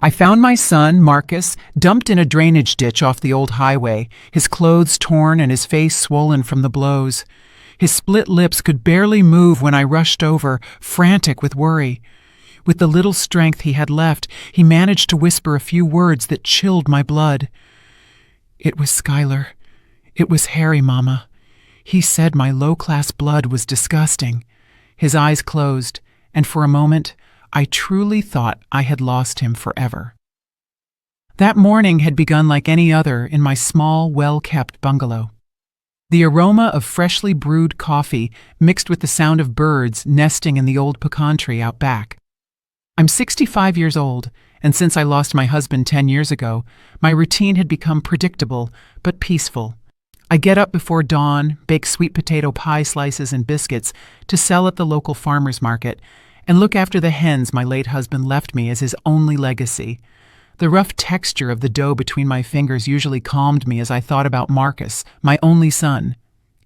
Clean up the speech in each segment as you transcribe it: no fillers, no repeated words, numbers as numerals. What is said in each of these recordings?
I found my son, Marcus, dumped in a drainage ditch off the old highway, his clothes torn and his face swollen from the blows. His split lips could barely move when I rushed over, frantic with worry. With the little strength he had left, he managed to whisper a few words that chilled my blood. "It was Skylar. It was Harry, Mama. He said my low-class blood was disgusting." His eyes closed, and for a moment, I truly thought I had lost him forever. That morning had begun like any other in my small, well-kept bungalow. The aroma of freshly brewed coffee mixed with the sound of birds nesting in the old pecan tree out back. I'm 65 years old, and since I lost my husband 10 years ago, my routine had become predictable but peaceful. I get up before dawn, bake sweet potato pie slices and biscuits to sell at the local farmer's market, and look after the hens my late husband left me as his only legacy. The rough texture of the dough between my fingers usually calmed me as I thought about Marcus, my only son.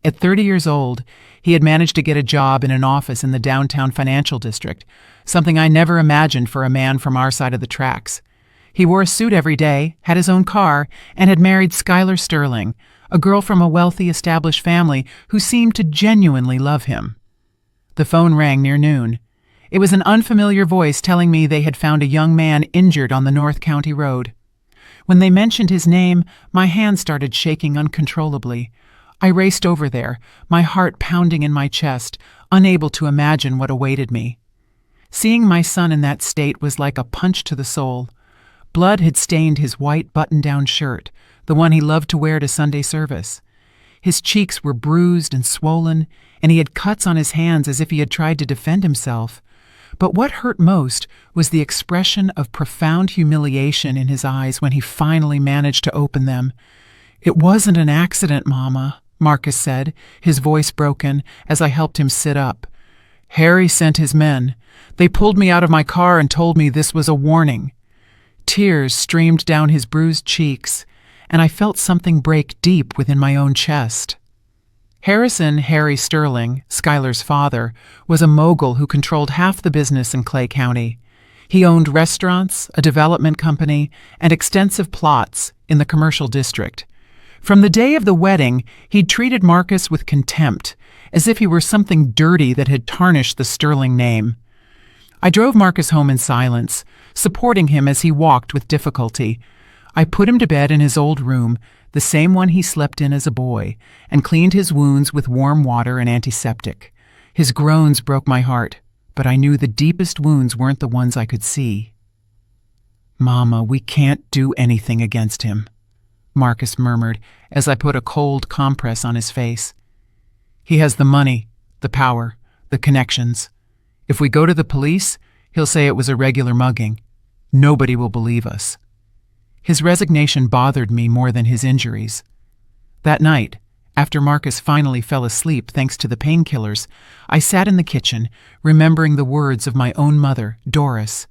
At 30 years old, he had managed to get a job in an office in the downtown financial district, something I never imagined for a man from our side of the tracks. He wore a suit every day, had his own car, and had married Skylar Sterling, a girl from a wealthy established family who seemed to genuinely love him. The phone rang near noon. It was an unfamiliar voice telling me they had found a young man injured on the North County Road. When they mentioned his name, my hand started shaking uncontrollably. I raced over there, my heart pounding in my chest, unable to imagine what awaited me. Seeing my son in that state was like a punch to the soul. Blood had stained his white button-down shirt, the one he loved to wear to Sunday service. His cheeks were bruised and swollen, and he had cuts on his hands as if he had tried to defend himself. But what hurt most was the expression of profound humiliation in his eyes when he finally managed to open them. "It wasn't an accident, Mama," Marcus said, his voice broken, as I helped him sit up. "Harry sent his men. They pulled me out of my car and told me this was a warning." Tears streamed down his bruised cheeks, and I felt something break deep within my own chest. Harry Sterling, Skylar's father, was a mogul who controlled half the business in Clay County. He owned restaurants, a development company, and extensive plots in the commercial district. From the day of the wedding, he'd treated Marcus with contempt, as if he were something dirty that had tarnished the Sterling name. I drove Marcus home in silence, supporting him as he walked with difficulty. I put him to bed in his old room, the same one he slept in as a boy, and cleaned his wounds with warm water and antiseptic. His groans broke my heart, but I knew the deepest wounds weren't the ones I could see. "Mama, we can't do anything against him," Marcus murmured as I put a cold compress on his face. "He has the money, the power, the connections. If we go to the police, he'll say it was a regular mugging. Nobody will believe us." His resignation bothered me more than his injuries. That night, after Marcus finally fell asleep thanks to the painkillers, I sat in the kitchen, remembering the words of my own mother, Doris.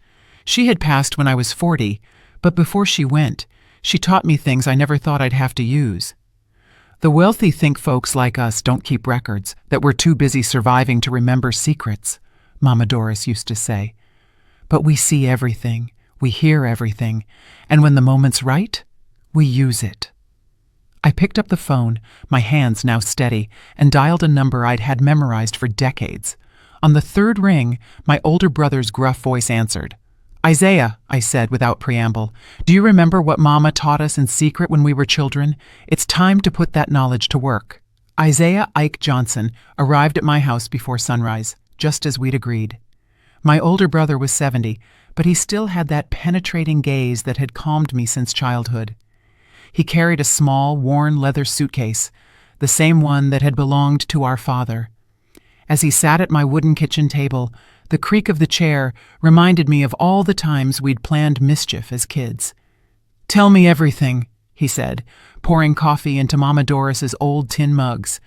She had passed when I was 40, but before she went, she taught me things I never thought I'd have to use. "The wealthy think folks like us don't keep records, that we're too busy surviving to remember secrets," Mama Doris used to say. "But we see everything. We hear everything, and when the moment's right, we use it." I picked up the phone, my hands now steady, and dialed a number I'd had memorized for decades. On the third ring, my older brother's gruff voice answered. "Isaiah," I said without preamble, "do you remember what Mama taught us in secret when we were children? It's time to put that knowledge to work." Isaiah Ike Johnson arrived at my house before sunrise, just as we'd agreed. My older brother was 70, but he still had that penetrating gaze that had calmed me since childhood. He carried a small, worn leather suitcase, the same one that had belonged to our father. As he sat at my wooden kitchen table, the creak of the chair reminded me of all the times we'd planned mischief as kids. "Tell me everything," he said, pouring coffee into Mama Doris's old tin mugs.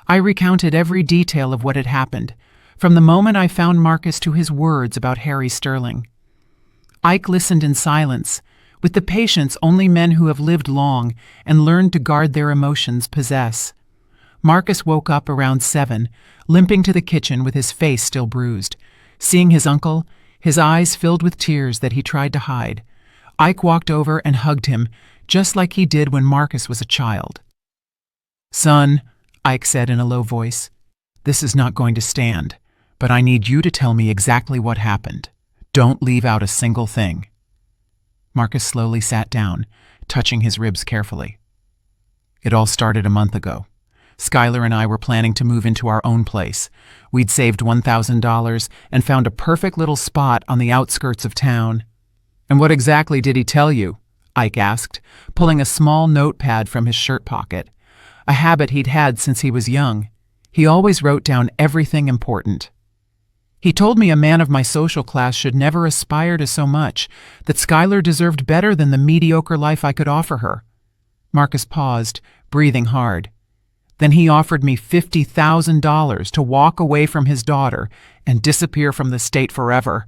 I recounted every detail of what had happened, from the moment I found Marcus to his words about Harry Sterling. Ike listened in silence, with the patience only men who have lived long and learned to guard their emotions possess. Marcus woke up around 7, limping to the kitchen with his face still bruised. Seeing his uncle, his eyes filled with tears that he tried to hide. Ike walked over and hugged him, just like he did when Marcus was a child. "Son," Ike said in a low voice, "this is not going to stand, but I need you to tell me exactly what happened. Don't leave out a single thing." Marcus slowly sat down, touching his ribs carefully. "It all started a month ago. Skylar and I were planning to move into our own place. We'd saved $1,000 and found a perfect little spot on the outskirts of town." "And what exactly did he tell you?" Ike asked, pulling a small notepad from his shirt pocket, a habit he'd had since he was young. He always wrote down everything important. "He told me a man of my social class should never aspire to so much, that Skylar deserved better than the mediocre life I could offer her." Marcus paused, breathing hard. "Then he offered me $50,000 to walk away from his daughter and disappear from the state forever."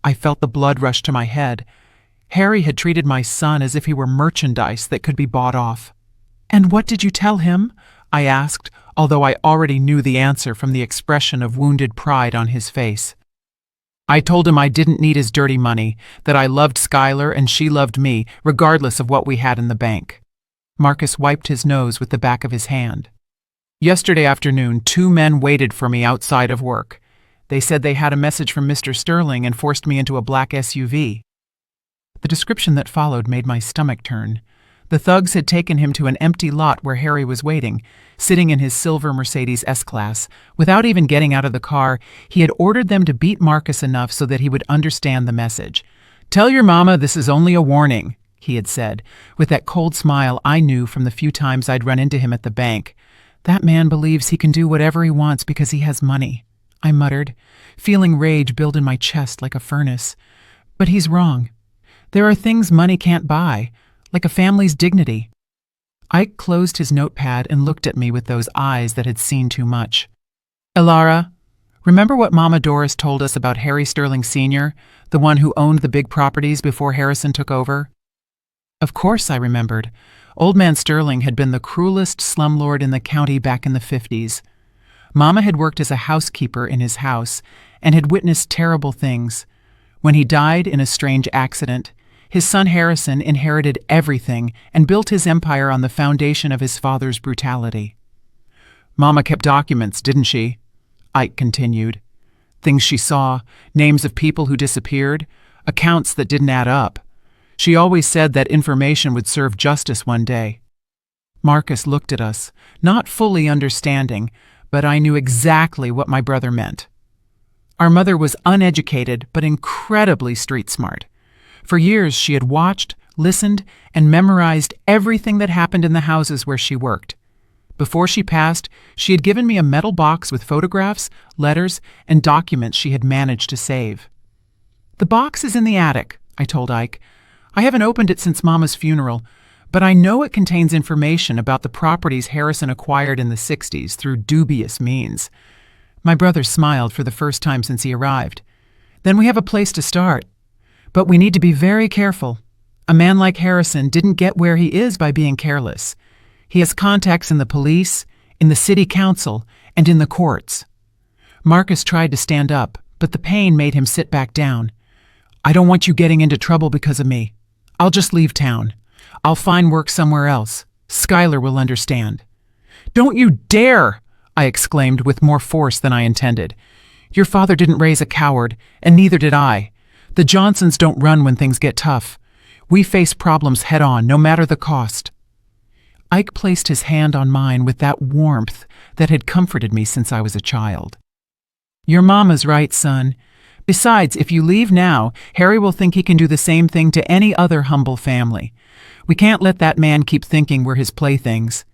I felt the blood rush to my head. Harry had treated my son as if he were merchandise that could be bought off. "And what did you tell him?" I asked, although I already knew the answer from the expression of wounded pride on his face. "I told him I didn't need his dirty money, that I loved Skylar and she loved me, regardless of what we had in the bank." Marcus wiped his nose with the back of his hand. "Yesterday afternoon, 2 men waited for me outside of work. They said they had a message from Mr. Sterling and forced me into a black SUV. The description that followed made my stomach turn. The thugs had taken him to an empty lot where Harry was waiting, sitting in his silver Mercedes S-Class. Without even getting out of the car, he had ordered them to beat Marcus enough so that he would understand the message. "Tell your mama this is only a warning," he had said, with that cold smile I knew from the few times I'd run into him at the bank. "That man believes he can do whatever he wants because he has money," I muttered, feeling rage build in my chest like a furnace. "But he's wrong. There are things money can't buy, like a family's dignity." Ike closed his notepad and looked at me with those eyes that had seen too much. "Elara, remember what Mama Doris told us about Harry Sterling Sr., the one who owned the big properties before Harrison took over?" Of course I remembered. Old Man Sterling had been the cruelest slumlord in the county back in the 50s. Mama had worked as a housekeeper in his house and had witnessed terrible things. When he died in a strange accident, his son Harrison inherited everything and built his empire on the foundation of his father's brutality. "Mama kept documents, didn't she?" Ike continued. "Things she saw, names of people who disappeared, accounts that didn't add up. She always said that information would serve justice one day." Marcus looked at us, not fully understanding, but I knew exactly what my brother meant. Our mother was uneducated but incredibly street smart. For years she had watched, listened, and memorized everything that happened in the houses where she worked. Before she passed, she had given me a metal box with photographs, letters, and documents she had managed to save. "The box is in the attic," I told Ike. "I haven't opened it since Mama's funeral, but I know it contains information about the properties Harrison acquired in the 60s through dubious means." My brother smiled for the first time since he arrived. "Then we have a place to start. But we need to be very careful. A man like Harrison didn't get where he is by being careless. He has contacts in the police, in the city council, and in the courts." Marcus tried to stand up, but the pain made him sit back down. "I don't want you getting into trouble because of me. I'll just leave town. I'll find work somewhere else. Skylar will understand." "Don't you dare!" I exclaimed with more force than I intended. "Your father didn't raise a coward, and neither did I. The Johnsons don't run when things get tough. We face problems head-on, no matter the cost." Ike placed his hand on mine with that warmth that had comforted me since I was a child. "Your mama's right, son. Besides, if you leave now, Harry will think he can do the same thing to any other humble family. We can't let that man keep thinking we're his playthings."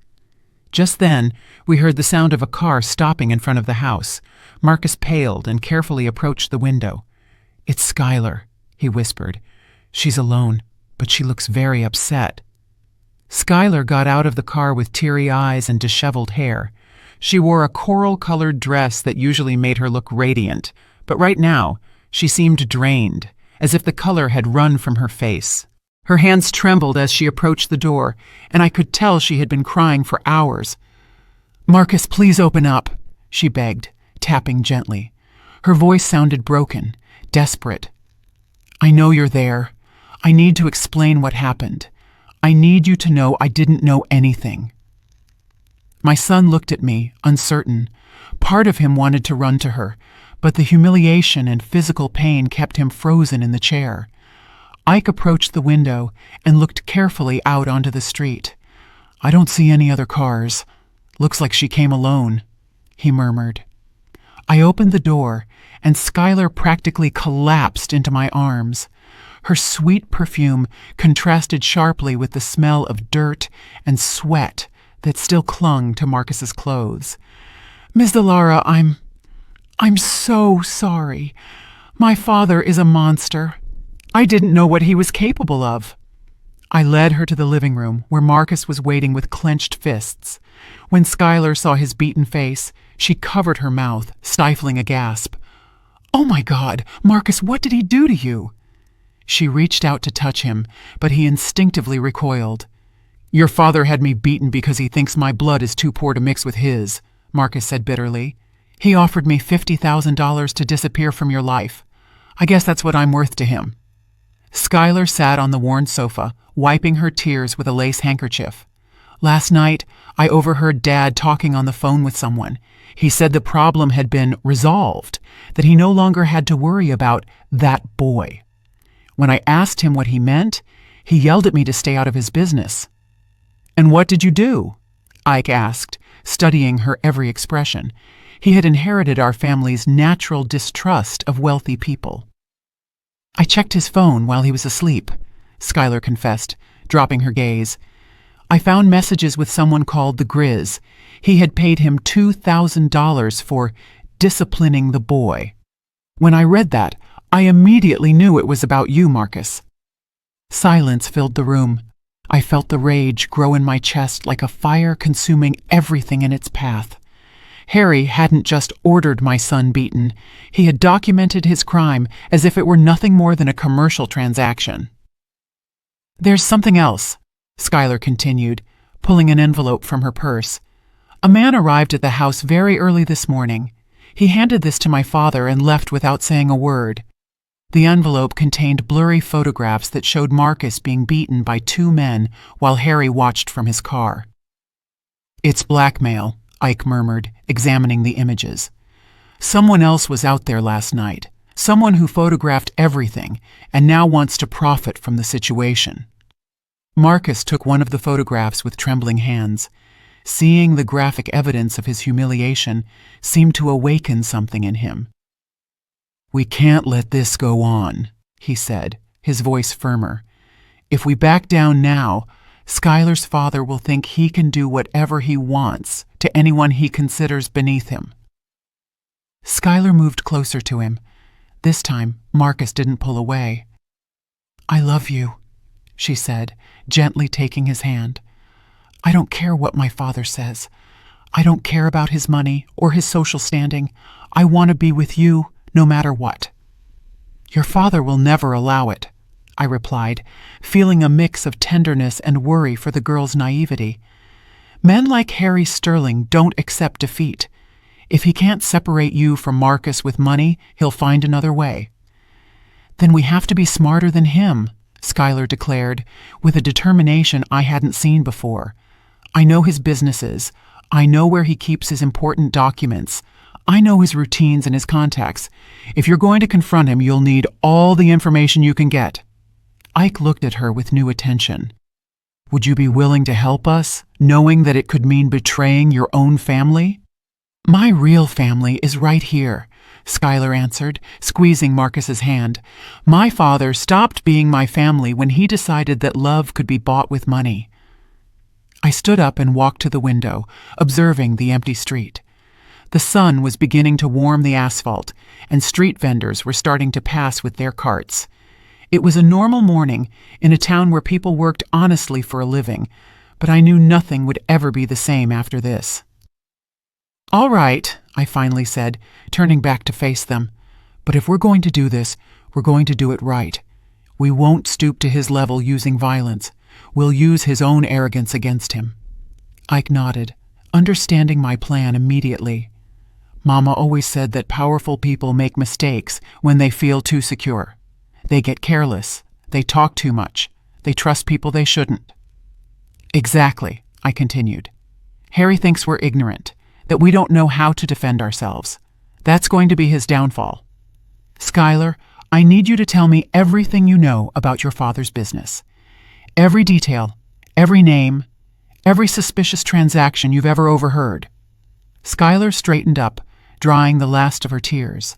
Just then, we heard the sound of a car stopping in front of the house. Marcus paled and carefully approached the window. "It's Skylar," he whispered. "She's alone, but she looks very upset." Skylar got out of the car with teary eyes and disheveled hair. She wore a coral-colored dress that usually made her look radiant, but right now, she seemed drained, as if the color had run from her face. Her hands trembled as she approached the door, and I could tell she had been crying for hours. "Marcus, please open up," she begged, tapping gently. Her voice sounded broken, desperate. "I know you're there. I need to explain what happened. I need you to know I didn't know anything." My son looked at me, uncertain. Part of him wanted to run to her, but the humiliation and physical pain kept him frozen in the chair. Ike approached the window and looked carefully out onto the street. "I don't see any other cars. Looks like she came alone," he murmured. I opened the door, and Skylar practically collapsed into my arms. Her sweet perfume contrasted sharply with the smell of dirt and sweat that still clung to Marcus's clothes. "Ms. Delara, I'm so sorry. My father is a monster. I didn't know what he was capable of." I led her to the living room, where Marcus was waiting with clenched fists. When Skylar saw his beaten face, she covered her mouth, stifling a gasp. "Oh my God, Marcus, what did he do to you?" She reached out to touch him, but he instinctively recoiled. "Your father had me beaten because he thinks my blood is too poor to mix with his," Marcus said bitterly. "He offered me $50,000 to disappear from your life. I guess that's what I'm worth to him." Skylar sat on the worn sofa, wiping her tears with a lace handkerchief. "Last night, I overheard Dad talking on the phone with someone. He said the problem had been resolved, that he no longer had to worry about that boy. When I asked him what he meant, he yelled at me to stay out of his business." "And what did you do?" Ike asked, studying her every expression. He had inherited our family's natural distrust of wealthy people. "I checked his phone while he was asleep," Skylar confessed, dropping her gaze. "I found messages with someone called the Grizz. He had paid him $2,000 for disciplining the boy. When I read that, I immediately knew it was about you, Marcus." Silence filled the room. I felt the rage grow in my chest like a fire consuming everything in its path. Harry hadn't just ordered my son beaten. He had documented his crime as if it were nothing more than a commercial transaction. "There's something else," Skylar continued, pulling an envelope from her purse. "A man arrived at the house very early this morning. He handed this to my father and left without saying a word. The envelope contained blurry photographs that showed Marcus being beaten by two men while Harry watched from his car." "It's blackmail," Ike murmured, examining the images. "Someone else was out there last night, someone who photographed everything and now wants to profit from the situation." Marcus took one of the photographs with trembling hands. Seeing the graphic evidence of his humiliation seemed to awaken something in him. "We can't let this go on," he said, his voice firmer. "If we back down now, Skylar's father will think he can do whatever he wants to anyone he considers beneath him." Skylar moved closer to him. This time, Marcus didn't pull away. "I love you," she said, gently taking his hand. "I don't care what my father says. I don't care about his money or his social standing. I want to be with you no matter what." "Your father will never allow it," I replied, feeling a mix of tenderness and worry for the girl's naivety. Men like Harry Sterling don't accept defeat. If he can't separate you from Marcus with money, he'll find another way. "Then we have to be smarter than him," Skylar declared, with a determination I hadn't seen before. "I know his businesses. I know where he keeps his important documents. I know his routines and his contacts. If you're going to confront him, you'll need all the information you can get." Ike looked at her with new attention. "Would you be willing to help us, knowing that it could mean betraying your own family?" "My real family is right here," Skylar answered, squeezing Marcus's hand. "My father stopped being my family when he decided that love could be bought with money." I stood up and walked to the window, observing the empty street. The sun was beginning to warm the asphalt, and street vendors were starting to pass with their carts. It was a normal morning in a town where people worked honestly for a living, but I knew nothing would ever be the same after this. "All right," I finally said, turning back to face them. "But if we're going to do this, we're going to do it right. We won't stoop to his level using violence. We'll use his own arrogance against him." Ike nodded, understanding my plan immediately. "Mama always said that powerful people make mistakes when they feel too secure. They get careless, They talk too much. They trust people they shouldn't. Exactly, I continued. Harry thinks we're ignorant, that we don't know how to defend ourselves. That's going to be his downfall. Skylar, I need you to tell me everything you know about your father's business. Every detail, every name, every suspicious transaction you've ever overheard. Skylar straightened up, drying the last of her tears.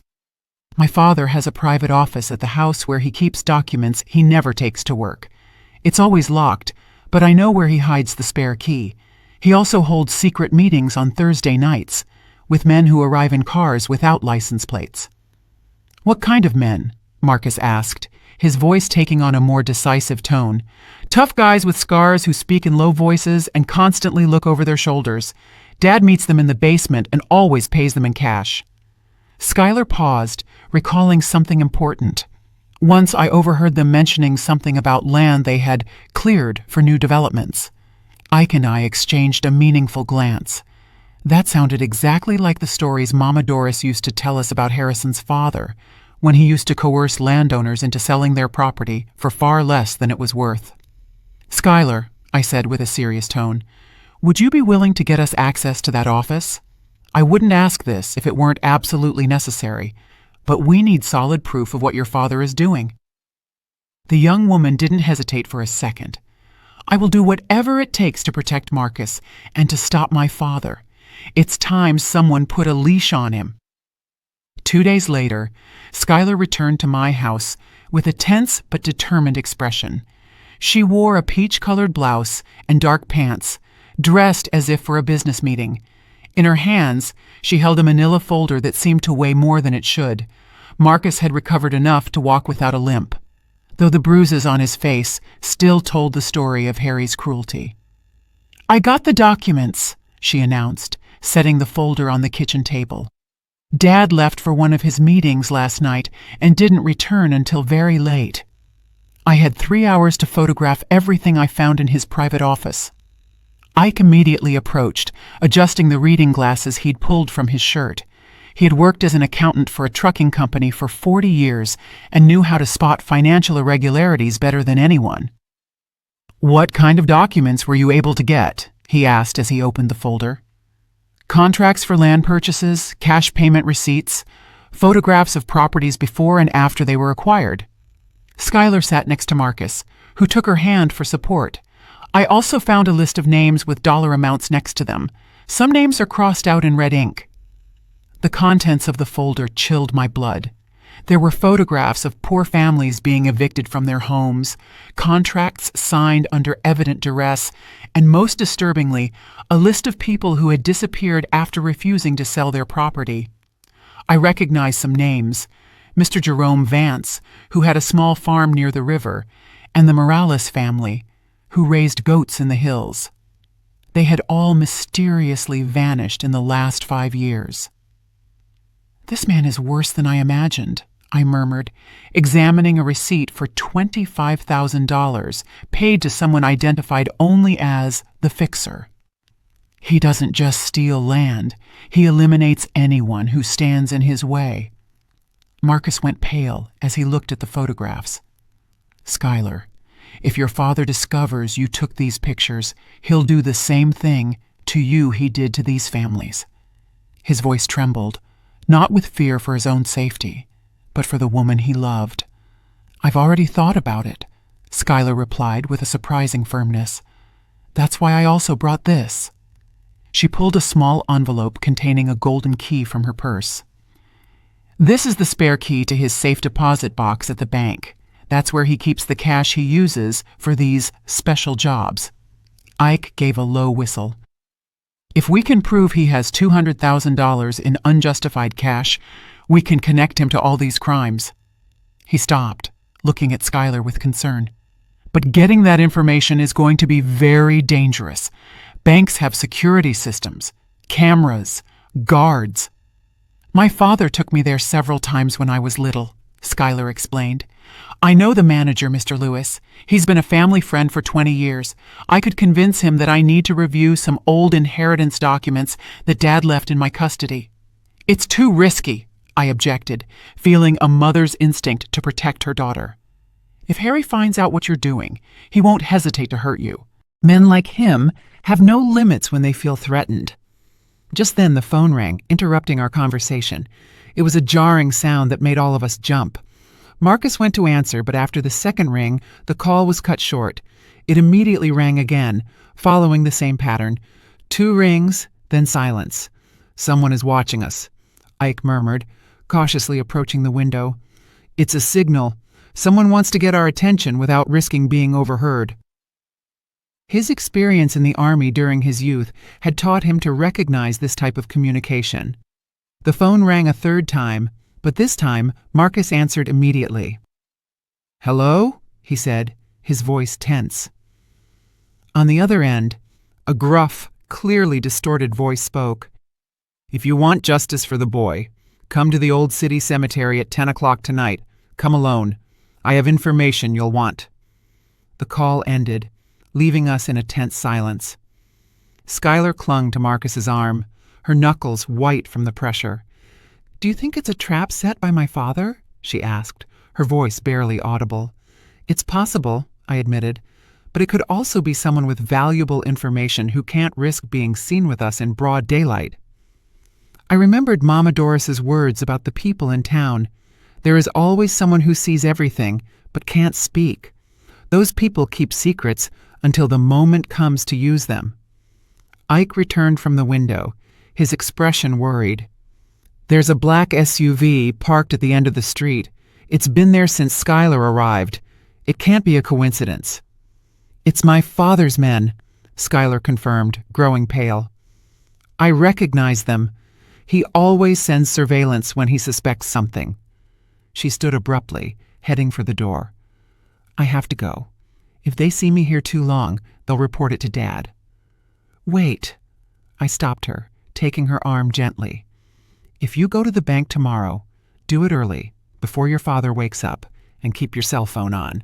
My father has a private office at the house where he keeps documents he never takes to work. It's always locked, but I know where he hides the spare key. He also holds secret meetings on Thursday nights with men who arrive in cars without license plates. What kind of men? Marcus asked, his voice taking on a more decisive tone. Tough guys with scars who speak in low voices and constantly look over their shoulders. Dad meets them in the basement and always pays them in cash. Skylar paused, recalling something important. Once I overheard them mentioning something about land they had cleared for new developments. Ike and I exchanged a meaningful glance. That sounded exactly like the stories Mama Doris used to tell us about Harrison's father, when he used to coerce landowners into selling their property for far less than it was worth. Skylar, I said with a serious tone, would you be willing to get us access to that office? I wouldn't ask this if it weren't absolutely necessary, but we need solid proof of what your father is doing. The young woman didn't hesitate for a second. I will do whatever it takes to protect Marcus and to stop my father. It's time someone put a leash on him. 2 days later, Skylar returned to my house with a tense but determined expression. She wore a peach-colored blouse and dark pants, dressed as if for a business meeting. In her hands, she held a manila folder that seemed to weigh more than it should. Marcus had recovered enough to walk without a limp, though the bruises on his face still told the story of Harry's cruelty. I got the documents, she announced, setting the folder on the kitchen table. Dad left for one of his meetings last night and didn't return until very late. I had 3 hours to photograph everything I found in his private office. Ike immediately approached, adjusting the reading glasses he'd pulled from his shirt. He had worked as an accountant for a trucking company for 40 years and knew how to spot financial irregularities better than anyone. What kind of documents were you able to get? He asked as he opened the folder. Contracts for land purchases, cash payment receipts, photographs of properties before and after they were acquired. Skylar sat next to Marcus, who took her hand for support. I also found a list of names with dollar amounts next to them. Some names are crossed out in red ink. The contents of the folder chilled my blood. There were photographs of poor families being evicted from their homes, contracts signed under evident duress, and most disturbingly, a list of people who had disappeared after refusing to sell their property. I recognized some names: Mr. Jerome Vance, who had a small farm near the river, and the Morales family, who raised goats in the hills. They had all mysteriously vanished in the last 5 years. This man is worse than I imagined, I murmured, examining a receipt for $25,000 paid to someone identified only as the fixer. He doesn't just steal land, he eliminates anyone who stands in his way. Marcus went pale as he looked at the photographs. Skylar, if your father discovers you took these pictures, he'll do the same thing to you he did to these families. His voice trembled, not with fear for his own safety, but for the woman he loved. I've already thought about it, Skylar replied with a surprising firmness. That's why I also brought this. She pulled a small envelope containing a golden key from her purse. This is the spare key to his safe deposit box at the bank. That's where he keeps the cash he uses for these special jobs. Ike gave a low whistle. If we can prove he has $200,000 in unjustified cash, we can connect him to all these crimes. He stopped, looking at Skylar with concern. But getting that information is going to be very dangerous. Banks have security systems, cameras, guards. My father took me there several times when I was little, Skylar explained. I know the manager, Mr. Lewis. He's been a family friend for 20 years. I could convince him that I need to review some old inheritance documents that Dad left in my custody. It's too risky, I objected, feeling a mother's instinct to protect her daughter. If Harry finds out what you're doing, he won't hesitate to hurt you. Men like him have no limits when they feel threatened." Just then the phone rang, interrupting our conversation. It was a jarring sound that made all of us jump. Marcus went to answer, but after the second ring, the call was cut short. It immediately rang again, following the same pattern. 2 rings, then silence. "Someone is watching us," Ike murmured, cautiously approaching the window. "It's a signal. Someone wants to get our attention without risking being overheard." His experience in the army during his youth had taught him to recognize this type of communication. The phone rang a third time, but this time Marcus answered immediately. "Hello?" he said, his voice tense. On the other end, a gruff, clearly distorted voice spoke. "If you want justice for the boy, come to the old city cemetery at 10 o'clock tonight. Come alone. I have information you'll want." The call ended, leaving us in a tense silence. Skylar clung to Marcus's arm, her knuckles white from the pressure. "Do you think it's a trap set by my father?" she asked, her voice barely audible. "It's possible," I admitted, "but it could also be someone with valuable information who can't risk being seen with us in broad daylight." I remembered Mama Doris's words about the people in town. There is always someone who sees everything, but can't speak. Those people keep secrets until the moment comes to use them. Ike returned from the window, his expression worried. "There's a black SUV parked at the end of the street. It's been there since Skylar arrived. It can't be a coincidence." "It's my father's men," Skylar confirmed, growing pale. "I recognize them. He always sends surveillance when he suspects something." She stood abruptly, heading for the door. "I have to go. If they see me here too long, they'll report it to Dad." "Wait." I stopped her, taking her arm gently. "If you go to the bank tomorrow, do it early, before your father wakes up, and keep your cell phone on.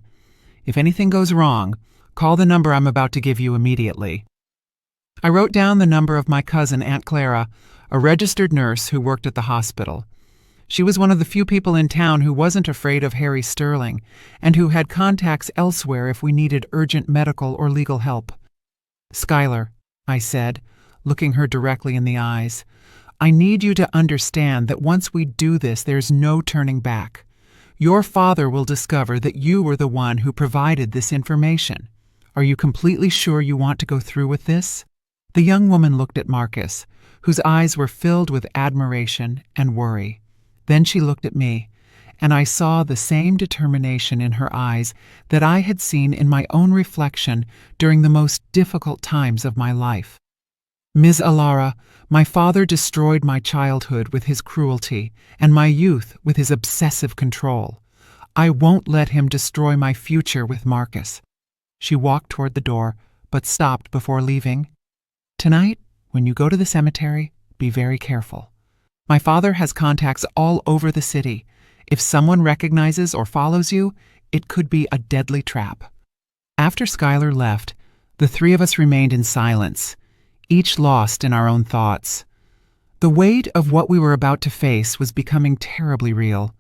If anything goes wrong, call the number I'm about to give you immediately." I wrote down the number of my cousin, Aunt Clara, a registered nurse who worked at the hospital. She was one of the few people in town who wasn't afraid of Harry Sterling, and who had contacts elsewhere if we needed urgent medical or legal help. "Skylar," I said, looking her directly in the eyes, "I need you to understand that once we do this, there's no turning back. Your father will discover that you were the one who provided this information. Are you completely sure you want to go through with this?" The young woman looked at Marcus, whose eyes were filled with admiration and worry. Then she looked at me, and I saw the same determination in her eyes that I had seen in my own reflection during the most difficult times of my life. "Ms. Alara, my father destroyed my childhood with his cruelty and my youth with his obsessive control. I won't let him destroy my future with Marcus." She walked toward the door, but stopped before leaving. "Tonight, when you go to the cemetery, be very careful. My father has contacts all over the city. If someone recognizes or follows you, it could be a deadly trap." After Skylar left, the 3 of us remained in silence, each lost in our own thoughts. The weight of what we were about to face was becoming terribly real.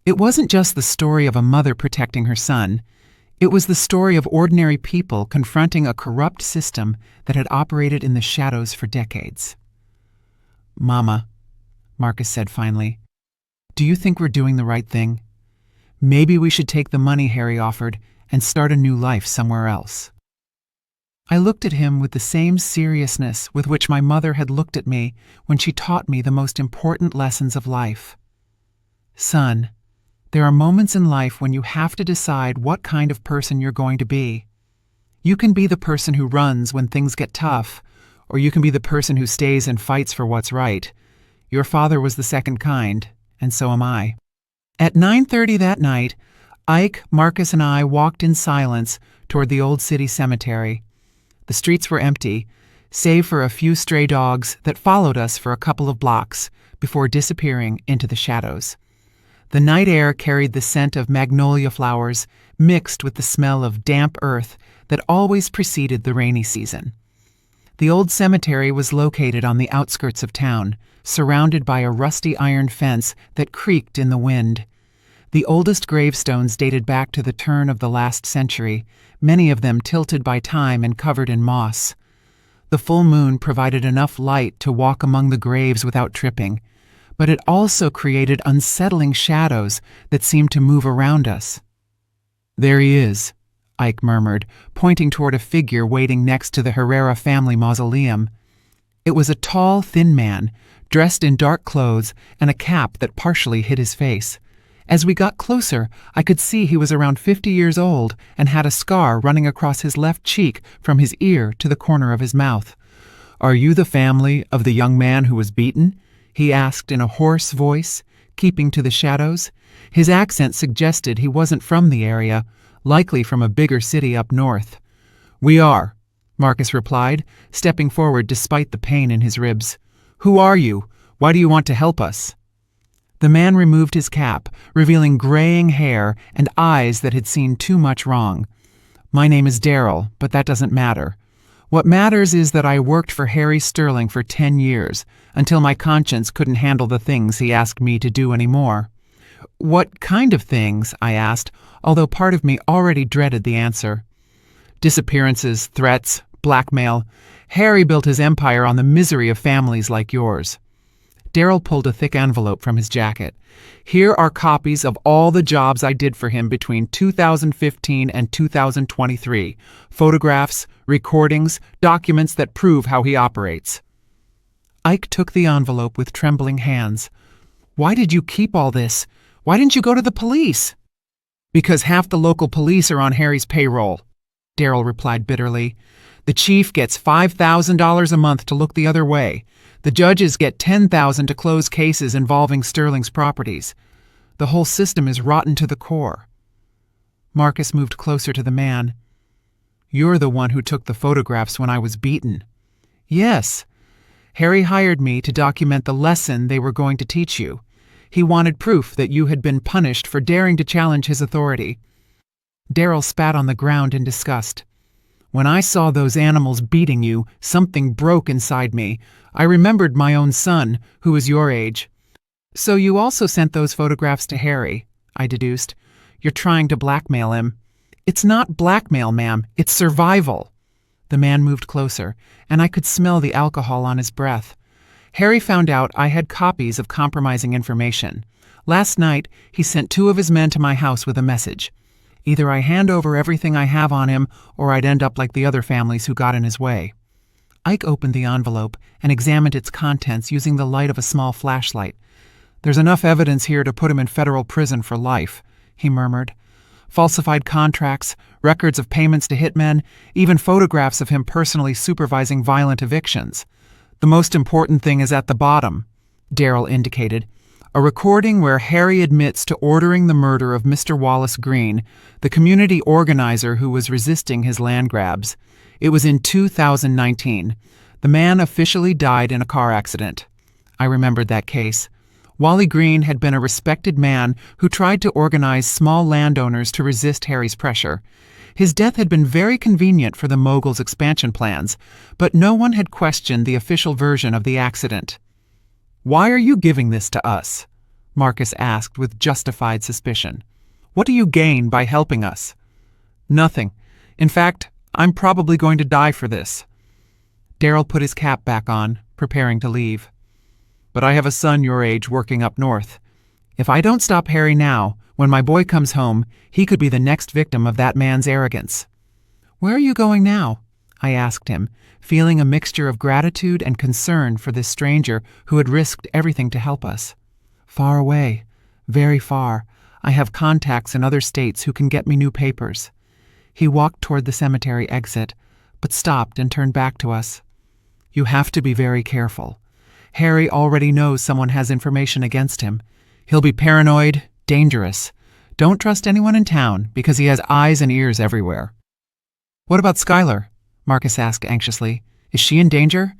It wasn't just the story of a mother protecting her son. It was the story of ordinary people confronting a corrupt system that had operated in the shadows for decades. "Mama," Marcus said finally, "do you think we're doing the right thing? Maybe we should take the money Harry offered and start a new life somewhere else." I looked at him with the same seriousness with which my mother had looked at me when she taught me the most important lessons of life. "Son, there are moments in life when you have to decide what kind of person you're going to be. You can be the person who runs when things get tough, or you can be the person who stays and fights for what's right. Your father was the second kind, and so am I." At 9:30 that night, Ike, Marcus, and I walked in silence toward the old city cemetery. The streets were empty, save for a few stray dogs that followed us for a couple of blocks before disappearing into the shadows. The night air carried the scent of magnolia flowers mixed with the smell of damp earth that always preceded the rainy season. The old cemetery was located on the outskirts of town, surrounded by a rusty iron fence that creaked in the wind. The oldest gravestones dated back to the turn of the last century, many of them tilted by time and covered in moss. The full moon provided enough light to walk among the graves without tripping, but it also created unsettling shadows that seemed to move around us. "There he is," Ike murmured, pointing toward a figure waiting next to the Herrera family mausoleum. It was a tall, thin man, dressed in dark clothes and a cap that partially hid his face. As we got closer, I could see he was around 50 years old and had a scar running across his left cheek from his ear to the corner of his mouth. "Are you the family of the young man who was beaten?" he asked in a hoarse voice, keeping to the shadows. His accent suggested he wasn't from the area, likely from a bigger city up north. "We are," Marcus replied, stepping forward despite the pain in his ribs. "Who are you? Why do you want to help us?" The man removed his cap, revealing graying hair and eyes that had seen too much wrong. "My name is Daryl, but that doesn't matter. What matters is that I worked for Harry Sterling for 10 years, until my conscience couldn't handle the things he asked me to do anymore." "What kind of things?" I asked, although part of me already dreaded the answer. "Disappearances, threats, blackmail. Harry built his empire on the misery of families like yours." Daryl pulled a thick envelope from his jacket. "Here are copies of all the jobs I did for him between 2015 and 2023. Photographs, recordings, documents that prove how he operates." Ike took the envelope with trembling hands. "Why did you keep all this? Why didn't you go to the police?" "Because half the local police are on Harry's payroll," Daryl replied bitterly. "The chief gets $5,000 a month to look the other way. The judges get $10,000 to close cases involving Sterling's properties. The whole system is rotten to the core." Marcus moved closer to the man. "You're the one who took the photographs when I was beaten." "Yes. Harry hired me to document the lesson they were going to teach you. He wanted proof that you had been punished for daring to challenge his authority." Daryl spat on the ground in disgust. "When I saw those animals beating you, something broke inside me. I remembered my own son, who was your age." "So you also sent those photographs to Harry," I deduced. "You're trying to blackmail him." "It's not blackmail, ma'am. It's survival." The man moved closer, and I could smell the alcohol on his breath. "Harry found out I had copies of compromising information. Last night, he sent 2 of his men to my house with a message. Either I hand over everything I have on him, or I'd end up like the other families who got in his way." Ike opened the envelope and examined its contents using the light of a small flashlight. "There's enough evidence here to put him in federal prison for life," he murmured. "Falsified contracts, records of payments to hitmen, even photographs of him personally supervising violent evictions. The most important thing is at the bottom," Daryl indicated. "A recording where Harry admits to ordering the murder of Mr. Wallace Green, the community organizer who was resisting his land grabs. It was in 2019. The man officially died in a car accident." I remembered that case. Wally Green had been a respected man who tried to organize small landowners to resist Harry's pressure. His death had been very convenient for the mogul's expansion plans, but no one had questioned the official version of the accident. "Why are you giving this to us?" Marcus asked with justified suspicion. "What do you gain by helping us?" "Nothing. In fact, I'm probably going to die for this." Daryl put his cap back on, preparing to leave. "But I have a son your age working up north. If I don't stop Harry now, when my boy comes home, he could be the next victim of that man's arrogance." "Where are you going now?" I asked him, feeling a mixture of gratitude and concern for this stranger who had risked everything to help us. "Far away, very far. I have contacts in other states who can get me new papers." He walked toward the cemetery exit, but stopped and turned back to us. "You have to be very careful. Harry already knows someone has information against him. He'll be paranoid, dangerous. Don't trust anyone in town because he has eyes and ears everywhere." "What about Skylar?" Marcus asked anxiously. "Is she in danger?"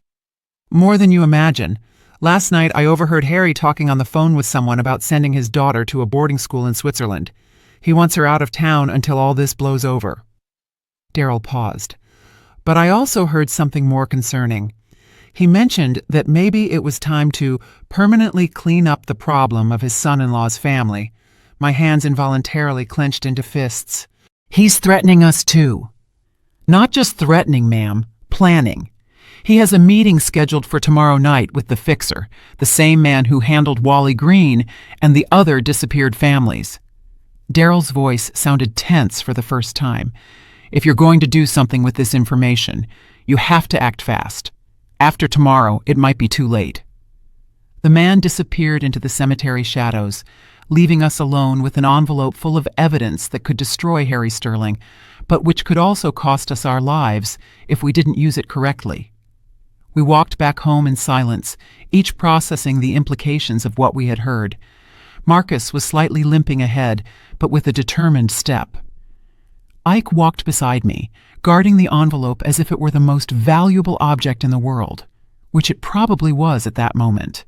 "More than you imagine. Last night I overheard Harry talking on the phone with someone about sending his daughter to a boarding school in Switzerland. He wants her out of town until all this blows over." Daryl paused. "But I also heard something more concerning. He mentioned that maybe it was time to permanently clean up the problem of his son-in-law's family. my hands involuntarily clenched into fists. He's threatening us too. Not just threatening, ma'am, planning. He has a meeting scheduled for tomorrow night with the fixer, the same man who handled Wally Green and the other disappeared families. Daryl's voice sounded tense for the first time. If you're going to do something with this information, you have to act fast. After tomorrow, it might be too late. The man disappeared into the cemetery shadows, leaving us alone with an envelope full of evidence that could destroy Harry Sterling, but which could also cost us our lives if we didn't use it correctly. We walked back home in silence, each processing the implications of what we had heard. Marcus was slightly limping ahead, but with a determined step. Ike walked beside me, guarding the envelope as if it were the most valuable object in the world, which it probably was at that moment.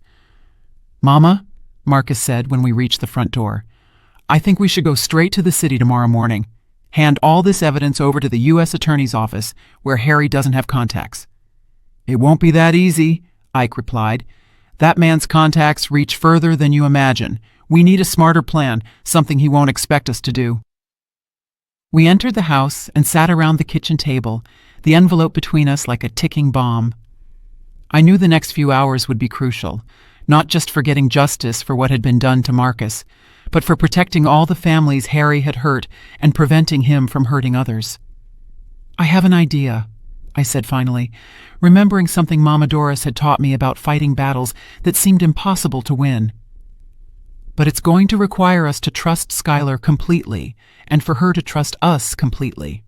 "Mama," Marcus said when we reached the front door, "I think we should go straight to the city tomorrow morning. Hand all this evidence over to the U.S. Attorney's office, where Harry doesn't have contacts." "It won't be that easy," Ike replied. "That man's contacts reach further than you imagine. We need a smarter plan, something he won't expect us to do." We entered the house and sat around the kitchen table, the envelope between us like a ticking bomb. I knew the next few hours would be crucial, not just for getting justice for what had been done to Marcus, but for protecting all the families Harry had hurt and preventing him from hurting others. "I have an idea," I said finally, remembering something Mama Doris had taught me about fighting battles that seemed impossible to win. "But it's going to require us to trust Skylar completely, and for her to trust us completely."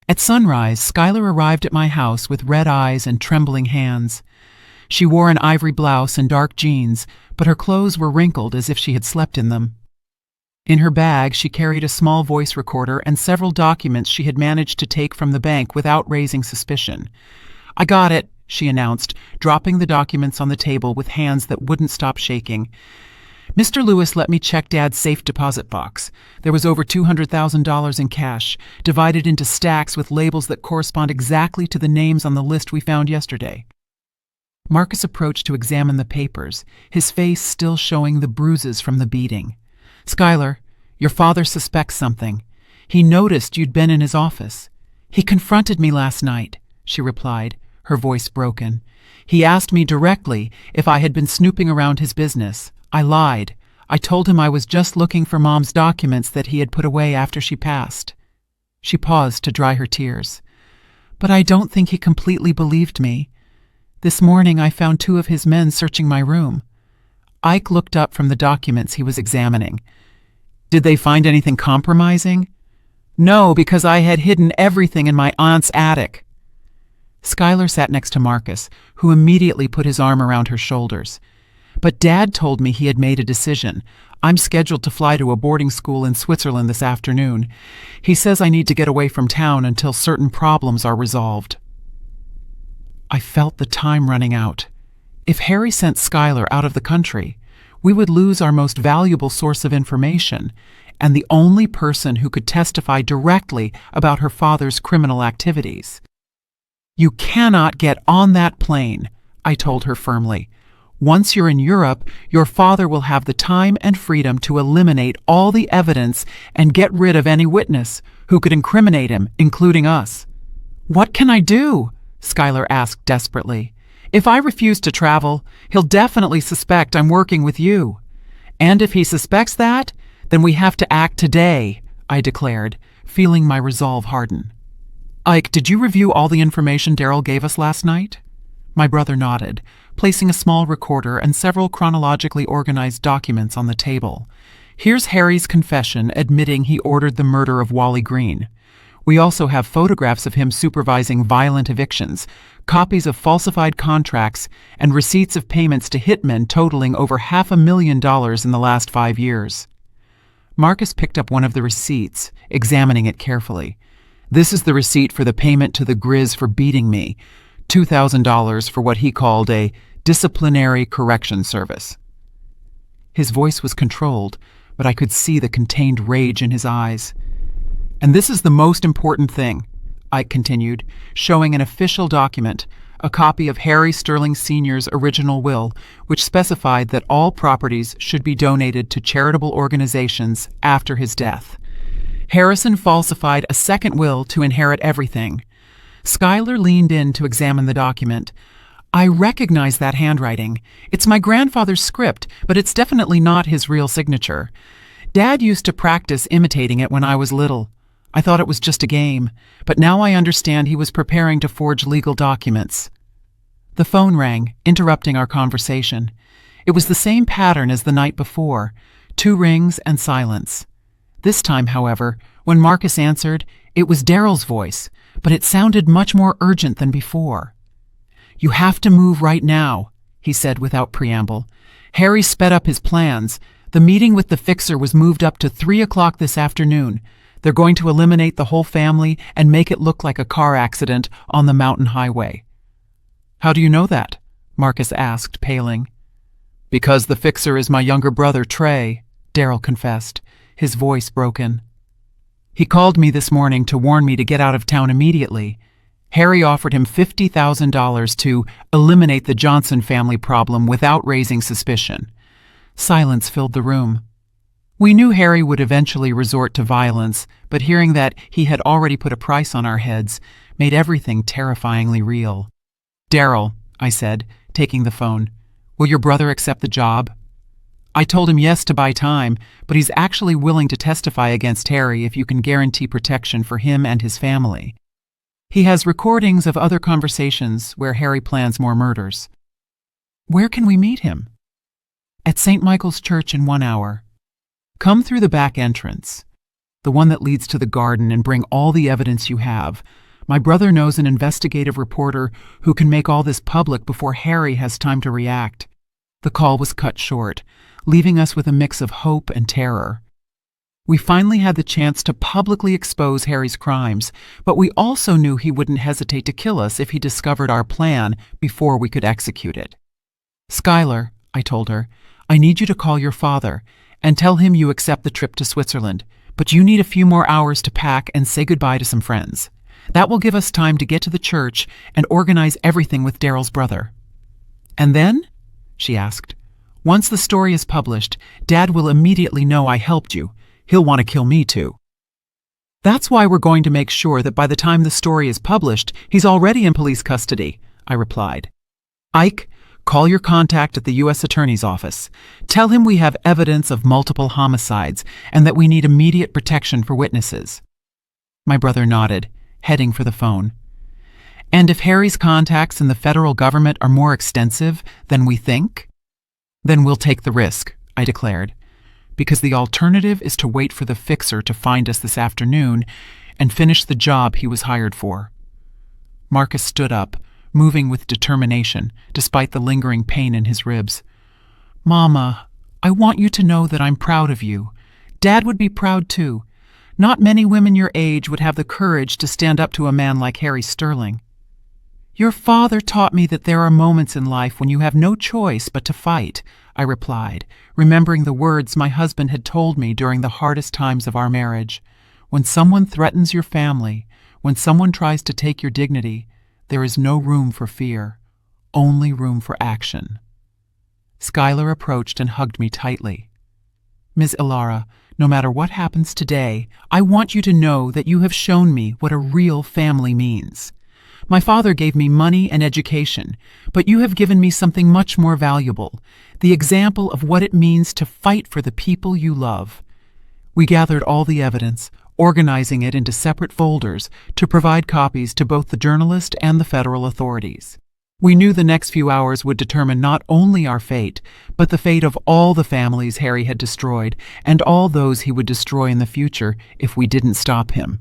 At sunrise, Skylar arrived at my house with red eyes and trembling hands. She wore an ivory blouse and dark jeans, but her clothes were wrinkled as if she had slept in them. In her bag, she carried a small voice recorder and several documents she had managed to take from the bank without raising suspicion. "I got it," she announced, dropping the documents on the table with hands that wouldn't stop shaking. "Mr. Lewis let me check Dad's safe deposit box. There was over $200,000 in cash, divided into stacks with labels that correspond exactly to the names on the list we found yesterday." Marcus approached to examine the papers, his face still showing the bruises from the beating. "Skylar, your father suspects something. He noticed you'd been in his office. He confronted me last night," she replied, her voice broken. "He asked me directly if I had been snooping around his business. I lied. I told him I was just looking for Mom's documents that he had put away after she passed." She paused to dry her tears. "But I don't think he completely believed me. This morning I found 2 of his men searching my room." Ike looked up from the documents he was examining. "Did they find anything compromising?" "No, because I had hidden everything in my aunt's attic." Skylar sat next to Marcus, who immediately put his arm around her shoulders. "But Dad told me he had made a decision. I'm scheduled to fly to a boarding school in Switzerland this afternoon. He says I need to get away from town until certain problems are resolved." I felt the time running out. If Harry sent Skylar out of the country, we would lose our most valuable source of information, and the only person who could testify directly about her father's criminal activities. "You cannot get on that plane," I told her firmly. "Once you're in Europe, your father will have the time and freedom to eliminate all the evidence and get rid of any witness who could incriminate him, including us." "What can I do?" Skylar asked desperately. "If I refuse to travel, he'll definitely suspect I'm working with you. And if he suspects that, then we have to act today," I declared, feeling my resolve harden. "Ike, did you review all the information Daryl gave us last night?" My brother nodded, placing a small recorder and several chronologically organized documents on the table. "Here's Harry's confession admitting he ordered the murder of Wally Green. We also have photographs of him supervising violent evictions, copies of falsified contracts, and receipts of payments to hitmen totaling over $500,000 in the last 5 years." Marcus picked up one of the receipts, examining it carefully. "This is the receipt for the payment to the Grizz for beating me, $2,000 for what he called a disciplinary correction service." His voice was controlled, but I could see the contained rage in his eyes. "And this is the most important thing," Ike continued, showing an official document, a copy of Harry Sterling Sr.'s original will, which specified that all properties should be donated to charitable organizations after his death. Harrison falsified a second will to inherit everything. Schuyler leaned in to examine the document. I recognize that handwriting. It's my grandfather's script, but it's definitely not his real signature. Dad used to practice imitating it when I was little. I thought it was just a game, but now I understand he was preparing to forge legal documents. The phone rang, interrupting our conversation. It was the same pattern as the night before, 2 rings and silence. This time, however, when Marcus answered, it was Daryl's voice, but it sounded much more urgent than before. You have to move right now, he said without preamble. Harry sped up his plans. The meeting with the fixer was moved up to 3 o'clock this afternoon. They're going to eliminate the whole family and make it look like a car accident on the mountain highway. How do you know that? Marcus asked, paling. Because the fixer is my younger brother, Trey, Daryl confessed, his voice broken. He called me this morning to warn me to get out of town immediately. Harry offered him $50,000 to eliminate the Johnson family problem without raising suspicion. Silence filled the room. We knew Harry would eventually resort to violence, but hearing that he had already put a price on our heads made everything terrifyingly real. Daryl, I said, taking the phone, will your brother accept the job? I told him yes to buy time, but he's actually willing to testify against Harry if you can guarantee protection for him and his family. He has recordings of other conversations where Harry plans more murders. Where can we meet him? At St. Michael's Church in 1 hour. Come through the back entrance, the one that leads to the garden, and bring all the evidence you have. My brother knows an investigative reporter who can make all this public before Harry has time to react. The call was cut short, leaving us with a mix of hope and terror. We finally had the chance to publicly expose Harry's crimes, but we also knew he wouldn't hesitate to kill us if he discovered our plan before we could execute it. Schuyler, I told her, I need you to call your father and tell him you accept the trip to Switzerland, but you need a few more hours to pack and say goodbye to some friends. That will give us time to get to the church and organize everything with Daryl's brother. And then? She asked. Once the story is published, Dad will immediately know I helped you. He'll want to kill me too. That's why we're going to make sure that by the time the story is published, he's already in police custody, I replied. Ike, call your contact at the U.S. Attorney's Office. Tell him we have evidence of multiple homicides and that we need immediate protection for witnesses. My brother nodded, heading for the phone. And if Harry's contacts in the federal government are more extensive than we think? Then we'll take the risk, I declared, because the alternative is to wait for the fixer to find us this afternoon and finish the job he was hired for. Marcus stood up, moving with determination, despite the lingering pain in his ribs. Mama, I want you to know that I'm proud of you. Dad would be proud too. Not many women your age would have the courage to stand up to a man like Harry Sterling. Your father taught me that there are moments in life when you have no choice but to fight, I replied, remembering the words my husband had told me during the hardest times of our marriage. When someone threatens your family, when someone tries to take your dignity, there is no room for fear, only room for action. Schuyler approached and hugged me tightly. Ms. Ilara, no matter what happens today, I want you to know that you have shown me what a real family means. My father gave me money and education, but you have given me something much more valuable, the example of what it means to fight for the people you love. We gathered all the evidence, organizing it into separate folders to provide copies to both the journalist and the federal authorities. We knew the next few hours would determine not only our fate, but the fate of all the families Harry had destroyed and all those he would destroy in the future if we didn't stop him.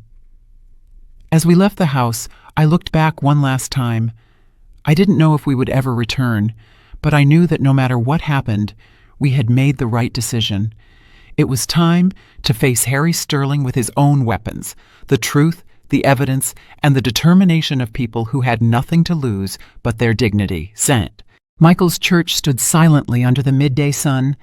As we left the house, I looked back one last time. I didn't know if we would ever return, but I knew that no matter what happened, we had made the right decision. It was time to face Harry Sterling with his own weapons, the truth, the evidence, and the determination of people who had nothing to lose but their dignity. St. Michael's Church stood silently under the midday sun.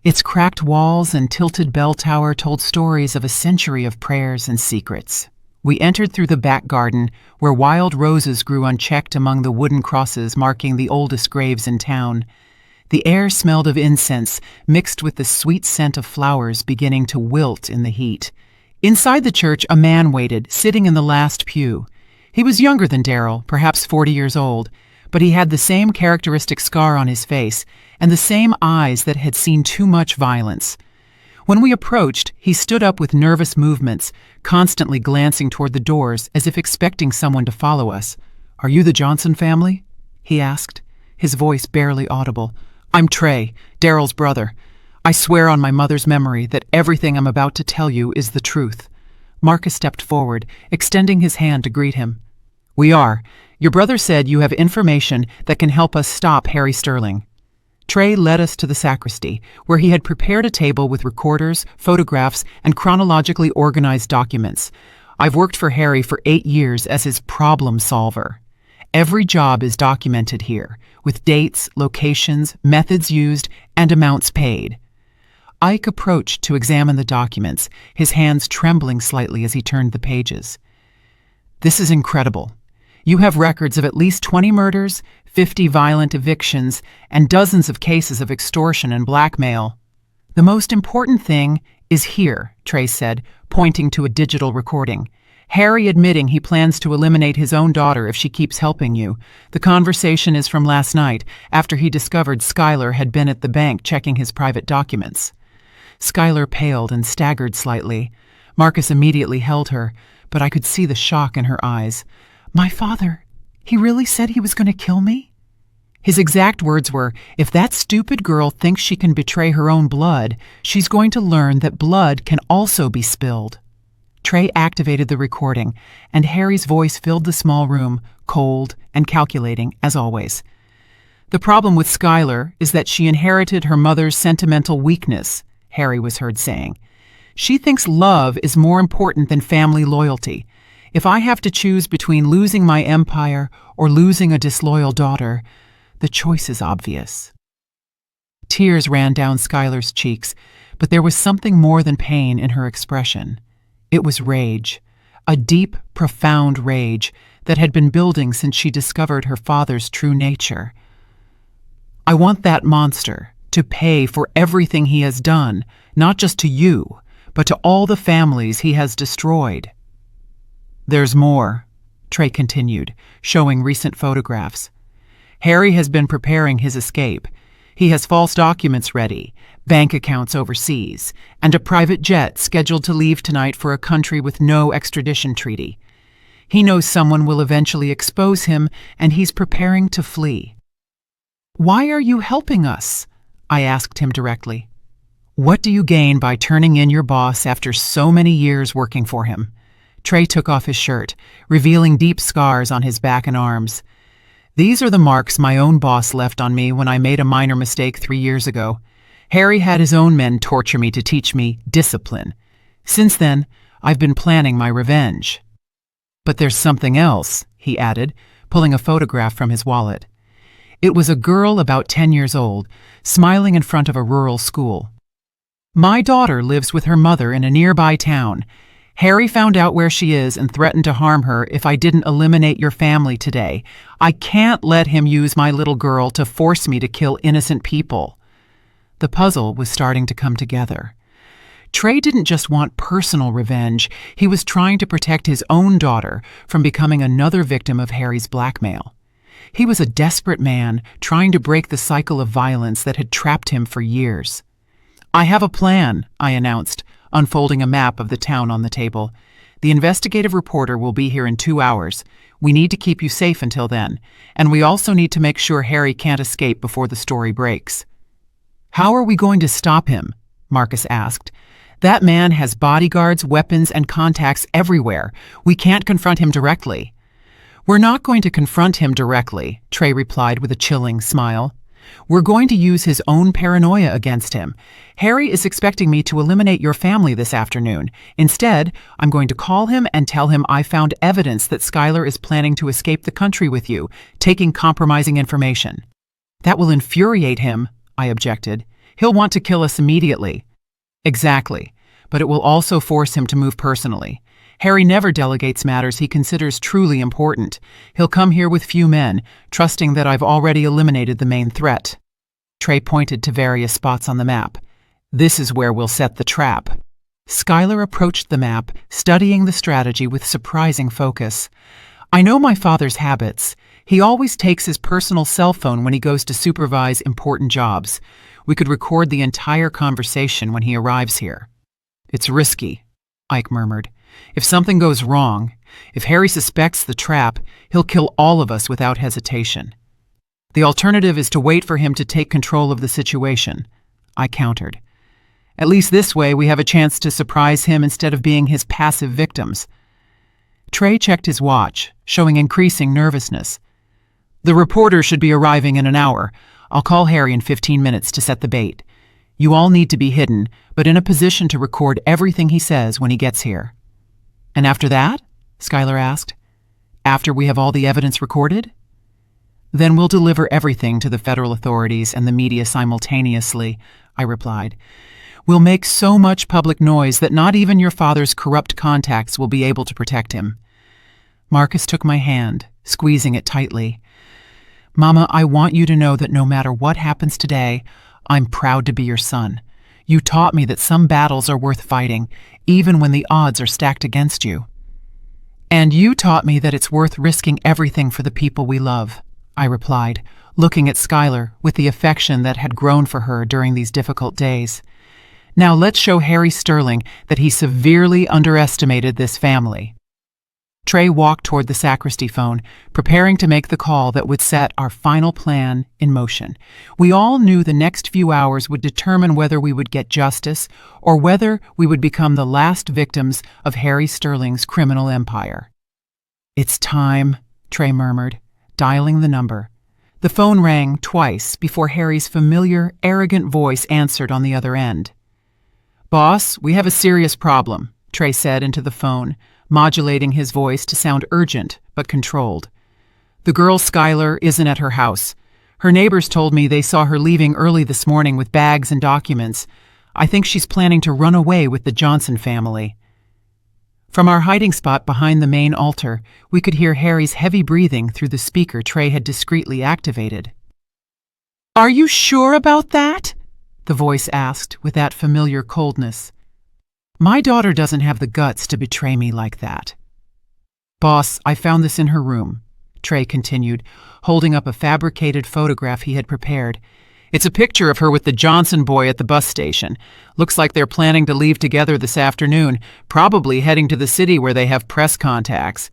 Its cracked walls and tilted bell tower told stories of a century of prayers and secrets. We entered through the back garden, where wild roses grew unchecked among the wooden crosses marking the oldest graves in town. The air smelled of incense, mixed with the sweet scent of flowers beginning to wilt in the heat. Inside the church, a man waited, sitting in the last pew. He was younger than Daryl, perhaps 40 years old, but he had the same characteristic scar on his face and the same eyes that had seen too much violence. When we approached, he stood up with nervous movements, constantly glancing toward the doors as if expecting someone to follow us. "Are you the Johnson family?" he asked, his voice barely audible. "I'm Trey, Daryl's brother. I swear on my mother's memory that everything I'm about to tell you is the truth." Marcus stepped forward, extending his hand to greet him. "We are. Your brother said you have information that can help us stop Harry Sterling." Trey led us to the sacristy, where he had prepared a table with recorders, photographs, and chronologically organized documents. I've worked for Harry for 8 years as his problem solver. Every job is documented here, with dates, locations, methods used, and amounts paid. Ike approached to examine the documents, his hands trembling slightly as he turned the pages. "This is incredible. You have records of at least 20 murders, 50 violent evictions, and dozens of cases of extortion and blackmail. The most important thing is here," Trey said, pointing to a digital recording. "Harry admitting he plans to eliminate his own daughter if she keeps helping you. The conversation is from last night, after he discovered Skylar had been at the bank checking his private documents." Skylar paled and staggered slightly. Marcus immediately held her, but I could see the shock in her eyes. "My father, he really said he was going to kill me?" His exact words were, "If that stupid girl thinks she can betray her own blood, she's going to learn that blood can also be spilled." Trey activated the recording, and Harry's voice filled the small room, cold and calculating, as always. "The problem with Skylar is that she inherited her mother's sentimental weakness," Harry was heard saying. "She thinks love is more important than family loyalty. If I have to choose between losing my empire or losing a disloyal daughter, the choice is obvious." Tears ran down Skylar's cheeks, but there was something more than pain in her expression. It was rage, a deep, profound rage that had been building since she discovered her father's true nature. "I want that monster to pay for everything he has done, not just to you, but to all the families he has destroyed." "There's more," Trey continued, showing recent photographs. "Harry has been preparing his escape. He has false documents ready, bank accounts overseas, and a private jet scheduled to leave tonight for a country with no extradition treaty. He knows someone will eventually expose him, and he's preparing to flee." "Why are you helping us?" I asked him directly. "What do you gain by turning in your boss after so many years working for him?" Trey took off his shirt, revealing deep scars on his back and arms. "These are the marks my own boss left on me when I made a minor mistake 3 years ago. Harry had his own men torture me to teach me discipline. Since then, I've been planning my revenge." "But there's something else," he added, pulling a photograph from his wallet. It was a girl about 10 years old, smiling in front of a rural school. "My daughter lives with her mother in a nearby town. Harry found out where she is and threatened to harm her if I didn't eliminate your family today. I can't let him use my little girl to force me to kill innocent people." The puzzle was starting to come together. Trey didn't just want personal revenge, he was trying to protect his own daughter from becoming another victim of Harry's blackmail. He was a desperate man trying to break the cycle of violence that had trapped him for years. "I have a plan," I announced, unfolding a map of the town on the table. "The investigative reporter will be here in 2 hours. We need to keep you safe until then, and we also need to make sure Harry can't escape before the story breaks." "How are we going to stop him?" Marcus asked. "That man has bodyguards, weapons, and contacts everywhere. We can't confront him directly." "We're not going to confront him directly," Trey replied with a chilling smile. "We're going to use his own paranoia against him. Harry is expecting me to eliminate your family this afternoon. Instead, I'm going to call him and tell him I found evidence that Skylar is planning to escape the country with you, taking compromising information." "That will infuriate him," I objected. "He'll want to kill us immediately." "Exactly, but it will also force him to move personally. Harry never delegates matters he considers truly important. He'll come here with few men, trusting that I've already eliminated the main threat. Trey pointed to various spots on the map. This is where we'll set the trap. Skylar approached the map, studying the strategy with surprising focus. I know my father's habits. He always takes his personal cell phone when he goes to supervise important jobs. We could record the entire conversation when he arrives here. It's risky, Ike murmured. If something goes wrong, if Harry suspects the trap, he'll kill all of us without hesitation. The alternative is to wait for him to take control of the situation, I countered. At least this way we have a chance to surprise him instead of being his passive victims. Trey checked his watch, showing increasing nervousness. The reporter should be arriving in an hour. I'll call Harry in 15 minutes to set the bait. You all need to be hidden, but in a position to record everything he says when he gets here. And after that? Skylar asked. After we have all the evidence recorded? Then we'll deliver everything to the federal authorities and the media simultaneously, I replied. We'll make so much public noise that not even your father's corrupt contacts will be able to protect him. Marcus took my hand, squeezing it tightly. Mama, I want you to know that no matter what happens today, I'm proud to be your son. You taught me that some battles are worth fighting, even when the odds are stacked against you. And you taught me that it's worth risking everything for the people we love, I replied, looking at Skylar with the affection that had grown for her during these difficult days. Now let's show Harry Sterling that he severely underestimated this family. Trey walked toward the sacristy phone, preparing to make the call that would set our final plan in motion. We all knew the next few hours would determine whether we would get justice or whether we would become the last victims of Harry Sterling's criminal empire. It's time, Trey murmured, dialing the number. The phone rang twice before Harry's familiar, arrogant voice answered on the other end. Boss, we have a serious problem, Trey said into the phone, modulating his voice to sound urgent but controlled. The girl Skylar isn't at her house. Her neighbors told me they saw her leaving early this morning with bags and documents. I think she's planning to run away with the Johnson family. From our hiding spot behind the main altar, we could hear Harry's heavy breathing through the speaker Trey had discreetly activated. Are you sure about that? The voice asked with that familiar coldness. My daughter doesn't have the guts to betray me like that. Boss, I found this in her room, Trey continued, holding up a fabricated photograph he had prepared. It's a picture of her with the Johnson boy at the bus station. Looks like they're planning to leave together this afternoon, probably heading to the city where they have press contacts.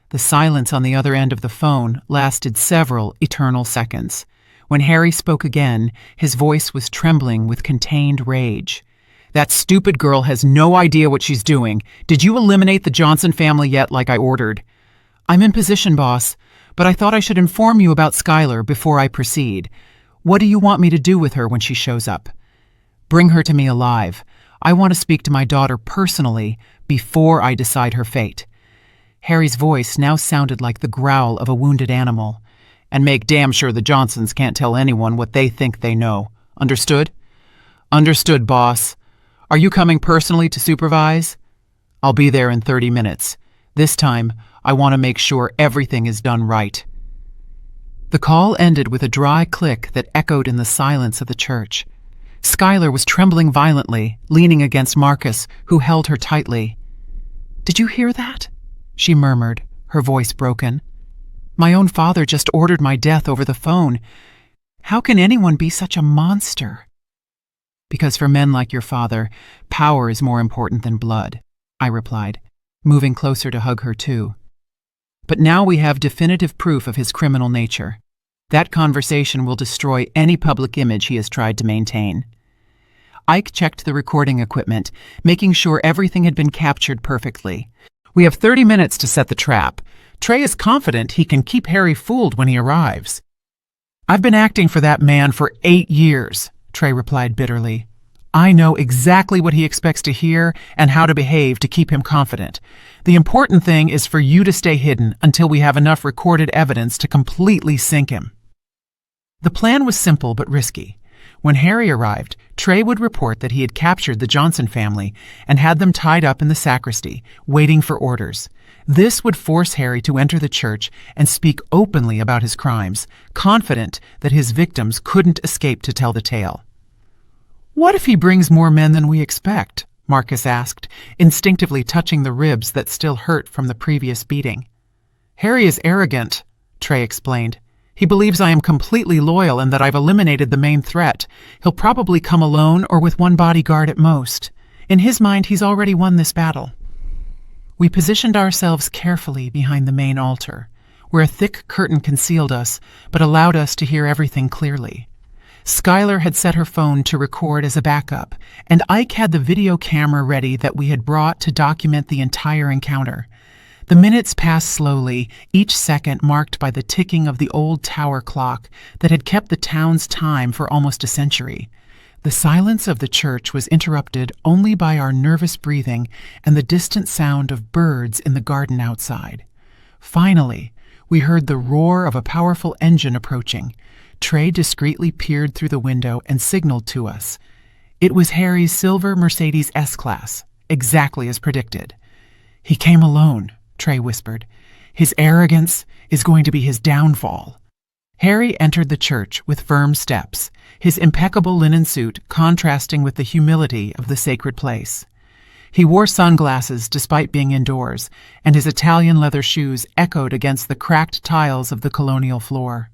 The silence on the other end of the phone lasted several eternal seconds. When Harry spoke again, his voice was trembling with contained rage. That stupid girl has no idea what she's doing. Did you eliminate the Johnson family yet like I ordered? I'm in position, boss, but I thought I should inform you about Skylar before I proceed. What do you want me to do with her when she shows up? Bring her to me alive. I want to speak to my daughter personally before I decide her fate. Harry's voice now sounded like the growl of a wounded animal. And make damn sure the Johnsons can't tell anyone what they think they know. Understood? Understood, boss. Are you coming personally to supervise? I'll be there in 30 minutes. This time, I want to make sure everything is done right. The call ended with a dry click that echoed in the silence of the church. Skylar was trembling violently, leaning against Marcus, who held her tightly. Did you hear that? She murmured, her voice broken. My own father just ordered my death over the phone. How can anyone be such a monster? Because for men like your father, power is more important than blood, I replied, moving closer to hug her too. But now we have definitive proof of his criminal nature. That conversation will destroy any public image he has tried to maintain. Ike checked the recording equipment, making sure everything had been captured perfectly. We have 30 minutes to set the trap. Trey is confident he can keep Harry fooled when he arrives. I've been acting for that man for 8 years, Trey replied bitterly. I know exactly what he expects to hear and how to behave to keep him confident. The important thing is for you to stay hidden until we have enough recorded evidence to completely sink him. The plan was simple but risky. When Harry arrived, Trey would report that he had captured the Johnson family and had them tied up in the sacristy, waiting for orders. This would force Harry to enter the church and speak openly about his crimes, confident that his victims couldn't escape to tell the tale. "What if he brings more men than we expect?" Marcus asked, instinctively touching the ribs that still hurt from the previous beating. "Harry is arrogant," Trey explained. "He believes I am completely loyal and that I've eliminated the main threat. He'll probably come alone or with one bodyguard at most. In his mind, he's already won this battle." We positioned ourselves carefully behind the main altar, where a thick curtain concealed us but allowed us to hear everything clearly. Skylar had set her phone to record as a backup, and Ike had the video camera ready that we had brought to document the entire encounter. The minutes passed slowly, each second marked by the ticking of the old tower clock that had kept the town's time for almost a century. The silence of the church was interrupted only by our nervous breathing and the distant sound of birds in the garden outside. Finally, we heard the roar of a powerful engine approaching. Trey discreetly peered through the window and signaled to us. It was Harry's silver Mercedes S-Class, exactly as predicted. "He came alone," Trey whispered. "His arrogance is going to be his downfall." Harry entered the church with firm steps, his impeccable linen suit contrasting with the humility of the sacred place. He wore sunglasses despite being indoors, and his Italian leather shoes echoed against the cracked tiles of the colonial floor.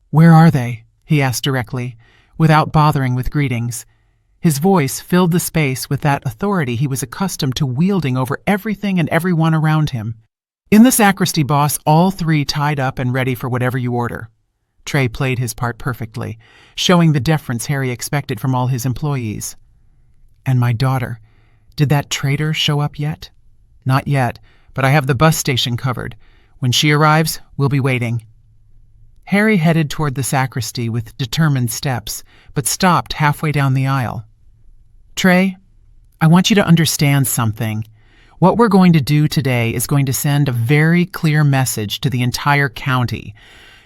"Where are they?" he asked directly, without bothering with greetings. His voice filled the space with that authority he was accustomed to wielding over everything and everyone around him. "In the sacristy, boss, all three tied up and ready for whatever you order." Trey played his part perfectly, showing the deference Harry expected from all his employees. "And my daughter, did that traitor show up yet?" "Not yet, but I have the bus station covered. When she arrives, we'll be waiting." Harry headed toward the sacristy with determined steps, but stopped halfway down the aisle. "Trey, I want you to understand something. What we're going to do today is going to send a very clear message to the entire county.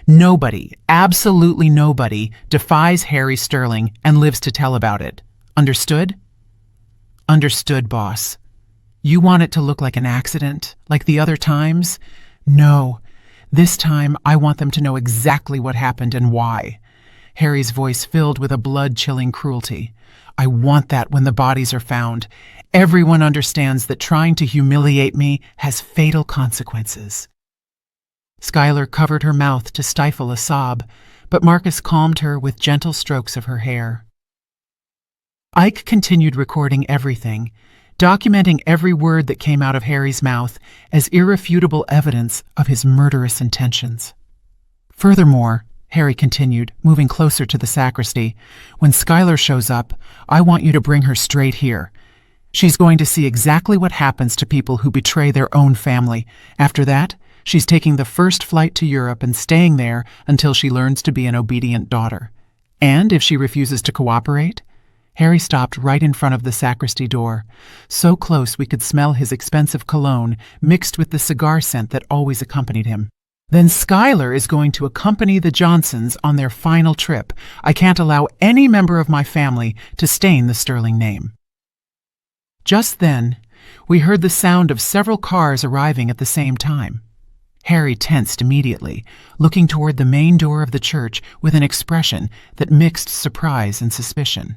Nobody, absolutely nobody, defies Harry Sterling and lives to tell about it. Understood?" "Understood, boss." "You want it to look like an accident, like the other times?" "No. This time, I want them to know exactly what happened and why." Harry's voice filled with a blood-chilling cruelty. "I want that when the bodies are found. Everyone understands that trying to humiliate me has fatal consequences." Skylar covered her mouth to stifle a sob, but Marcus calmed her with gentle strokes of her hair. Ike continued recording everything, documenting every word that came out of Harry's mouth as irrefutable evidence of his murderous intentions. "Furthermore," Harry continued, moving closer to the sacristy, "when Skylar shows up, I want you to bring her straight here. She's going to see exactly what happens to people who betray their own family. After that, she's taking the first flight to Europe and staying there until she learns to be an obedient daughter. And if she refuses to cooperate..." Harry stopped right in front of the sacristy door, so close we could smell his expensive cologne mixed with the cigar scent that always accompanied him. "Then Skylar is going to accompany the Johnsons on their final trip. I can't allow any member of my family to stain the Sterling name." Just then, we heard the sound of several cars arriving at the same time. Harry tensed immediately, looking toward the main door of the church with an expression that mixed surprise and suspicion.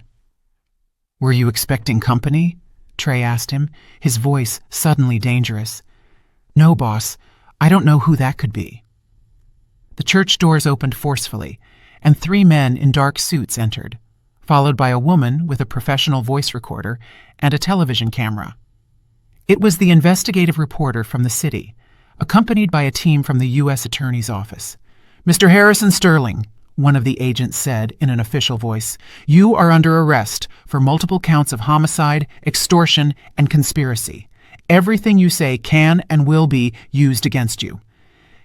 "Were you expecting company?" Trey asked him, his voice suddenly dangerous. "No, boss. I don't know who that could be." The church doors opened forcefully, and 3 men in dark suits entered, followed by a woman with a professional voice recorder and a television camera. It was the investigative reporter from the city, accompanied by a team from the U.S. Attorney's Office. "Mr. Harrison Sterling," one of the agents said in an official voice, "you are under arrest for multiple counts of homicide, extortion, and conspiracy. Everything you say can and will be used against you."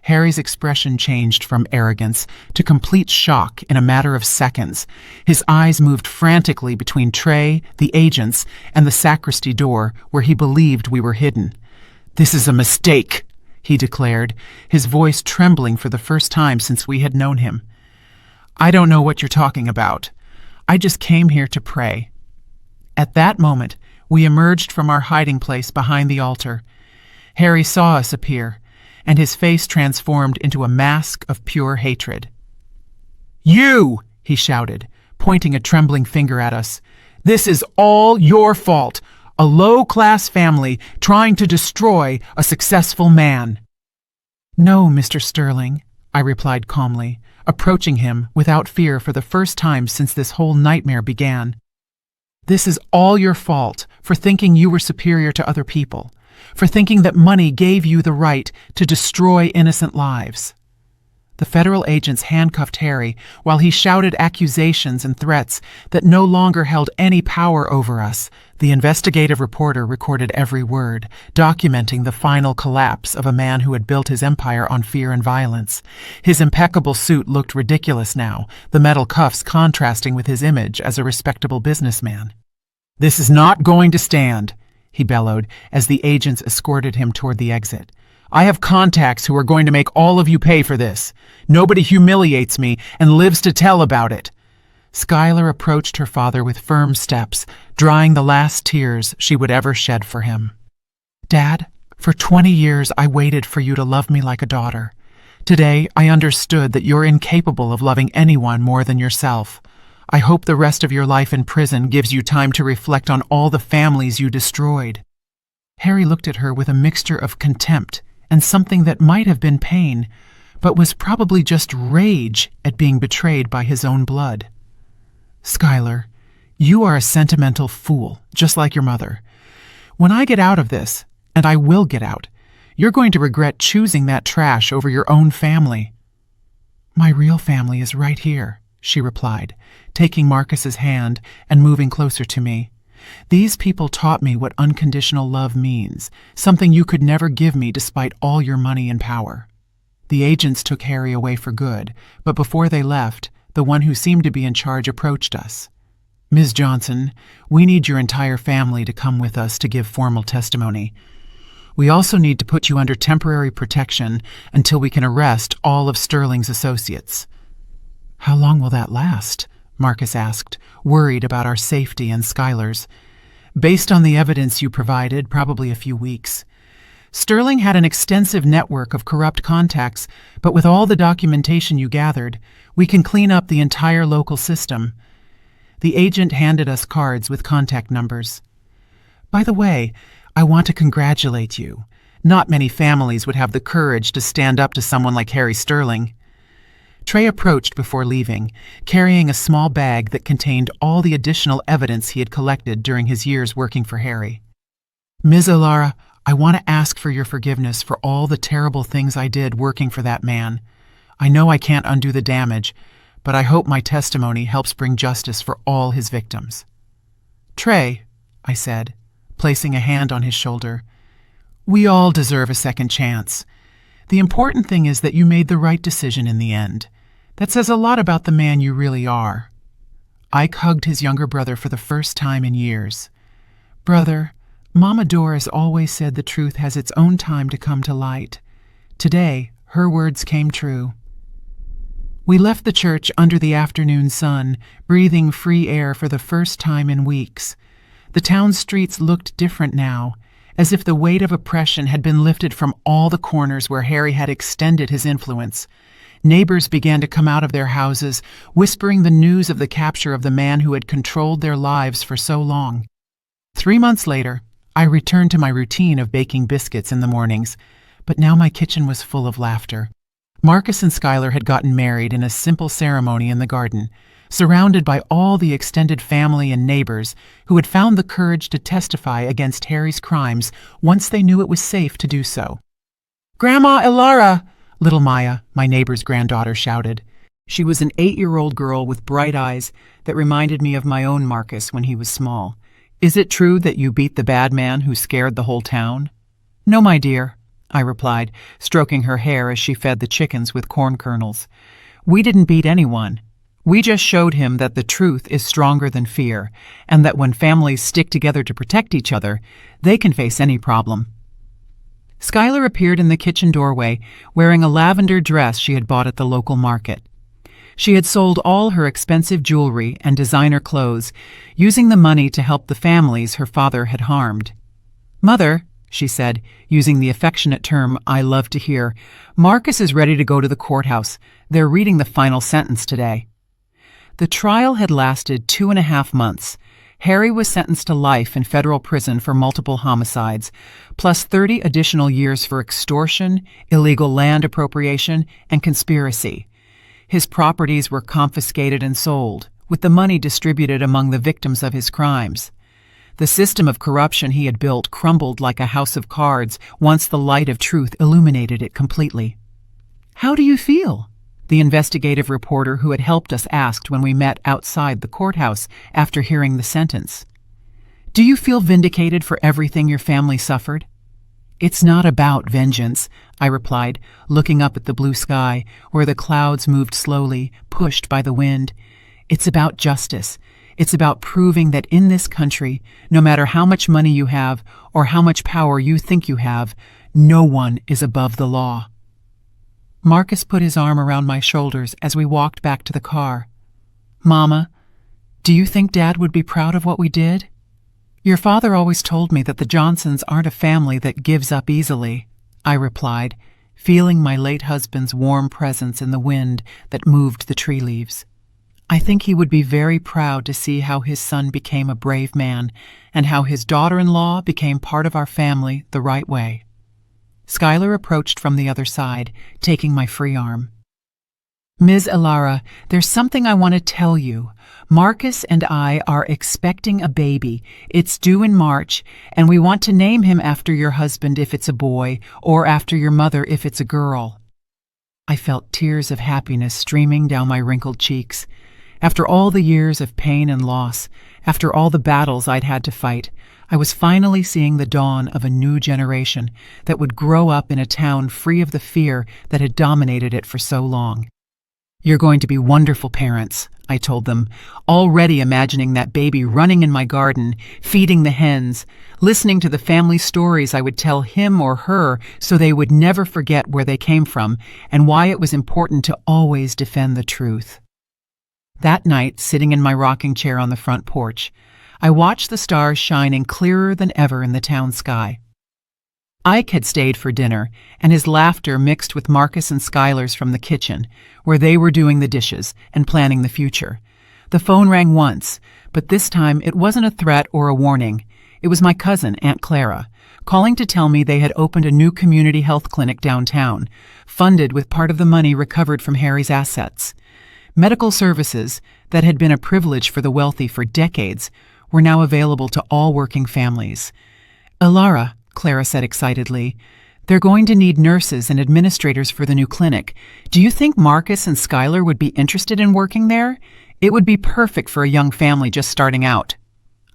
Harry's expression changed from arrogance to complete shock in a matter of seconds. His eyes moved frantically between Trey, the agents, and the sacristy door where he believed we were hidden. "This is a mistake," he declared, his voice trembling for the first time since we had known him. "I don't know what you're talking about. I just came here to pray." At that moment, we emerged from our hiding place behind the altar. Harry saw us appear, and his face transformed into a mask of pure hatred. "You!" he shouted, pointing a trembling finger at us. "This is all your fault. A low-class family trying to destroy a successful man." "No, Mr. Sterling," I replied calmly, approaching him without fear for the first time since this whole nightmare began. "This is all your fault for thinking you were superior to other people, for thinking that money gave you the right to destroy innocent lives." The federal agents handcuffed Harry while he shouted accusations and threats that no longer held any power over us. The investigative reporter recorded every word, documenting the final collapse of a man who had built his empire on fear and violence. His impeccable suit looked ridiculous now, the metal cuffs contrasting with his image as a respectable businessman. "This is not going to stand," he bellowed as the agents escorted him toward the exit. "I have contacts who are going to make all of you pay for this. Nobody humiliates me and lives to tell about it." Skylar approached her father with firm steps, drying the last tears she would ever shed for him. "Dad, for 20 years I waited for you to love me like a daughter. Today I understood that you're incapable of loving anyone more than yourself. I hope the rest of your life in prison gives you time to reflect on all the families you destroyed." Harry looked at her with a mixture of contempt and something that might have been pain, but was probably just rage at being betrayed by his own blood. "Skylar, you are a sentimental fool, just like your mother. When I get out of this, and I will get out, you're going to regret choosing that trash over your own family." "My real family is right here," she replied, taking Marcus's hand and moving closer to me. "These people taught me what unconditional love means, something you could never give me despite all your money and power." The agents took Harry away for good, but before they left, the one who seemed to be in charge approached us. "Ms. Johnson, we need your entire family to come with us to give formal testimony. We also need to put you under temporary protection until we can arrest all of Sterling's associates." "How long will that last?" Marcus asked, worried about our safety and Skylar's. "Based on the evidence you provided, probably a few weeks. Sterling had an extensive network of corrupt contacts, but with all the documentation you gathered, we can clean up the entire local system." The agent handed us cards with contact numbers. "By the way, I want to congratulate you. Not many families would have the courage to stand up to someone like Harry Sterling." Trey approached before leaving, carrying a small bag that contained all the additional evidence he had collected during his years working for Harry. "Ms. Ilara, I want to ask for your forgiveness for all the terrible things I did working for that man. I know I can't undo the damage, but I hope my testimony helps bring justice for all his victims." "Trey," I said, placing a hand on his shoulder, "we all deserve a second chance. The important thing is that you made the right decision in the end. That says a lot about the man you really are." Ike hugged his younger brother for the first time in years. "Brother, Mama Doris always said the truth has its own time to come to light. Today, her words came true." We left the church under the afternoon sun, breathing free air for the first time in weeks. The town streets looked different now, as if the weight of oppression had been lifted from all the corners where Harry had extended his influence. Neighbors began to come out of their houses, whispering the news of the capture of the man who had controlled their lives for so long. 3 months later, I returned to my routine of baking biscuits in the mornings, but now my kitchen was full of laughter. Marcus and Skylar had gotten married in a simple ceremony in the garden, surrounded by all the extended family and neighbors who had found the courage to testify against Harry's crimes once they knew it was safe to do so. "Grandma Ilara!" Little Maya, my neighbor's granddaughter, shouted. She was an 8-year-old girl with bright eyes that reminded me of my own Marcus when he was small. "Is it true that you beat the bad man who scared the whole town?" "No, my dear," I replied, stroking her hair as she fed the chickens with corn kernels. "We didn't beat anyone. We just showed him that the truth is stronger than fear, and that when families stick together to protect each other, they can face any problem." Skylar appeared in the kitchen doorway, wearing a lavender dress she had bought at the local market. She had sold all her expensive jewelry and designer clothes, using the money to help the families her father had harmed. "Mother," she said, using the affectionate term I love to hear, "Marcus is ready to go to the courthouse. They're reading the final sentence today." The trial had lasted 2.5 months. Harry was sentenced to life in federal prison for multiple homicides, plus 30 additional years for extortion, illegal land appropriation, and conspiracy. His properties were confiscated and sold, with the money distributed among the victims of his crimes. The system of corruption he had built crumbled like a house of cards once the light of truth illuminated it completely. "How do you feel?" the investigative reporter who had helped us asked when we met outside the courthouse after hearing the sentence. "Do you feel vindicated for everything your family suffered?" "It's not about vengeance," I replied, looking up at the blue sky, where the clouds moved slowly, pushed by the wind. "It's about justice. It's about proving that in this country, no matter how much money you have or how much power you think you have, no one is above the law." Marcus put his arm around my shoulders as we walked back to the car. "Mama, do you think Dad would be proud of what we did? Your father always told me that the Johnsons aren't a family that gives up easily," I replied, feeling my late husband's warm presence in the wind that moved the tree leaves. "I think he would be very proud to see how his son became a brave man and how his daughter-in-law became part of our family the right way." Skylar approached from the other side, taking my free arm. "Ms. Ilara, there's something I want to tell you. Marcus and I are expecting a baby. It's due in March, and we want to name him after your husband if it's a boy, or after your mother if it's a girl." I felt tears of happiness streaming down my wrinkled cheeks. After all the years of pain and loss, after all the battles I'd had to fight, I was finally seeing the dawn of a new generation that would grow up in a town free of the fear that had dominated it for so long. "You're going to be wonderful parents," I told them, already imagining that baby running in my garden, feeding the hens, listening to the family stories I would tell him or her so they would never forget where they came from and why it was important to always defend the truth. That night, sitting in my rocking chair on the front porch, I watched the stars shining clearer than ever in the town sky. Ike had stayed for dinner, and his laughter mixed with Marcus and Skylar's from the kitchen, where they were doing the dishes and planning the future. The phone rang once, but this time it wasn't a threat or a warning. It was my cousin, Aunt Clara, calling to tell me they had opened a new community health clinic downtown, funded with part of the money recovered from Harry's assets. Medical services, that had been a privilege for the wealthy for decades, were now available to all working families. "Ilara," Clara said excitedly, "they're going to need nurses and administrators for the new clinic. Do you think Marcus and Skylar would be interested in working there? It would be perfect for a young family just starting out."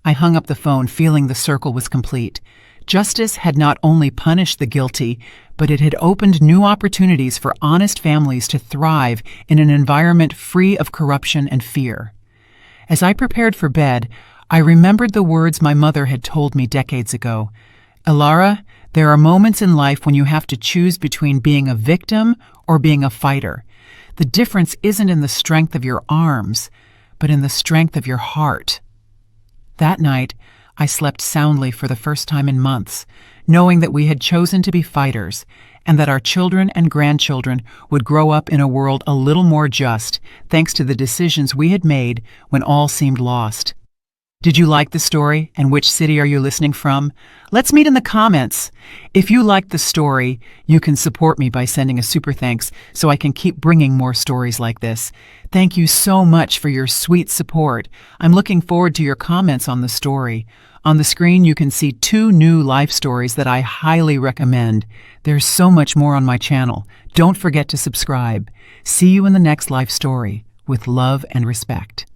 I hung up the phone, feeling the circle was complete. Justice had not only punished the guilty, but it had opened new opportunities for honest families to thrive in an environment free of corruption and fear. As I prepared for bed, I remembered the words my mother had told me decades ago. "Ilara, there are moments in life when you have to choose between being a victim or being a fighter. The difference isn't in the strength of your arms, but in the strength of your heart." That night, I slept soundly for the first time in months, knowing that we had chosen to be fighters and that our children and grandchildren would grow up in a world a little more just thanks to the decisions we had made when all seemed lost. Did you like the story, and which city are you listening from? Let's meet in the comments. If you liked the story, you can support me by sending a super thanks so I can keep bringing more stories like this. Thank you so much for your sweet support. I'm looking forward to your comments on the story. On the screen, you can see 2 new life stories that I highly recommend. There's so much more on my channel. Don't forget to subscribe. See you in the next life story. With love and respect.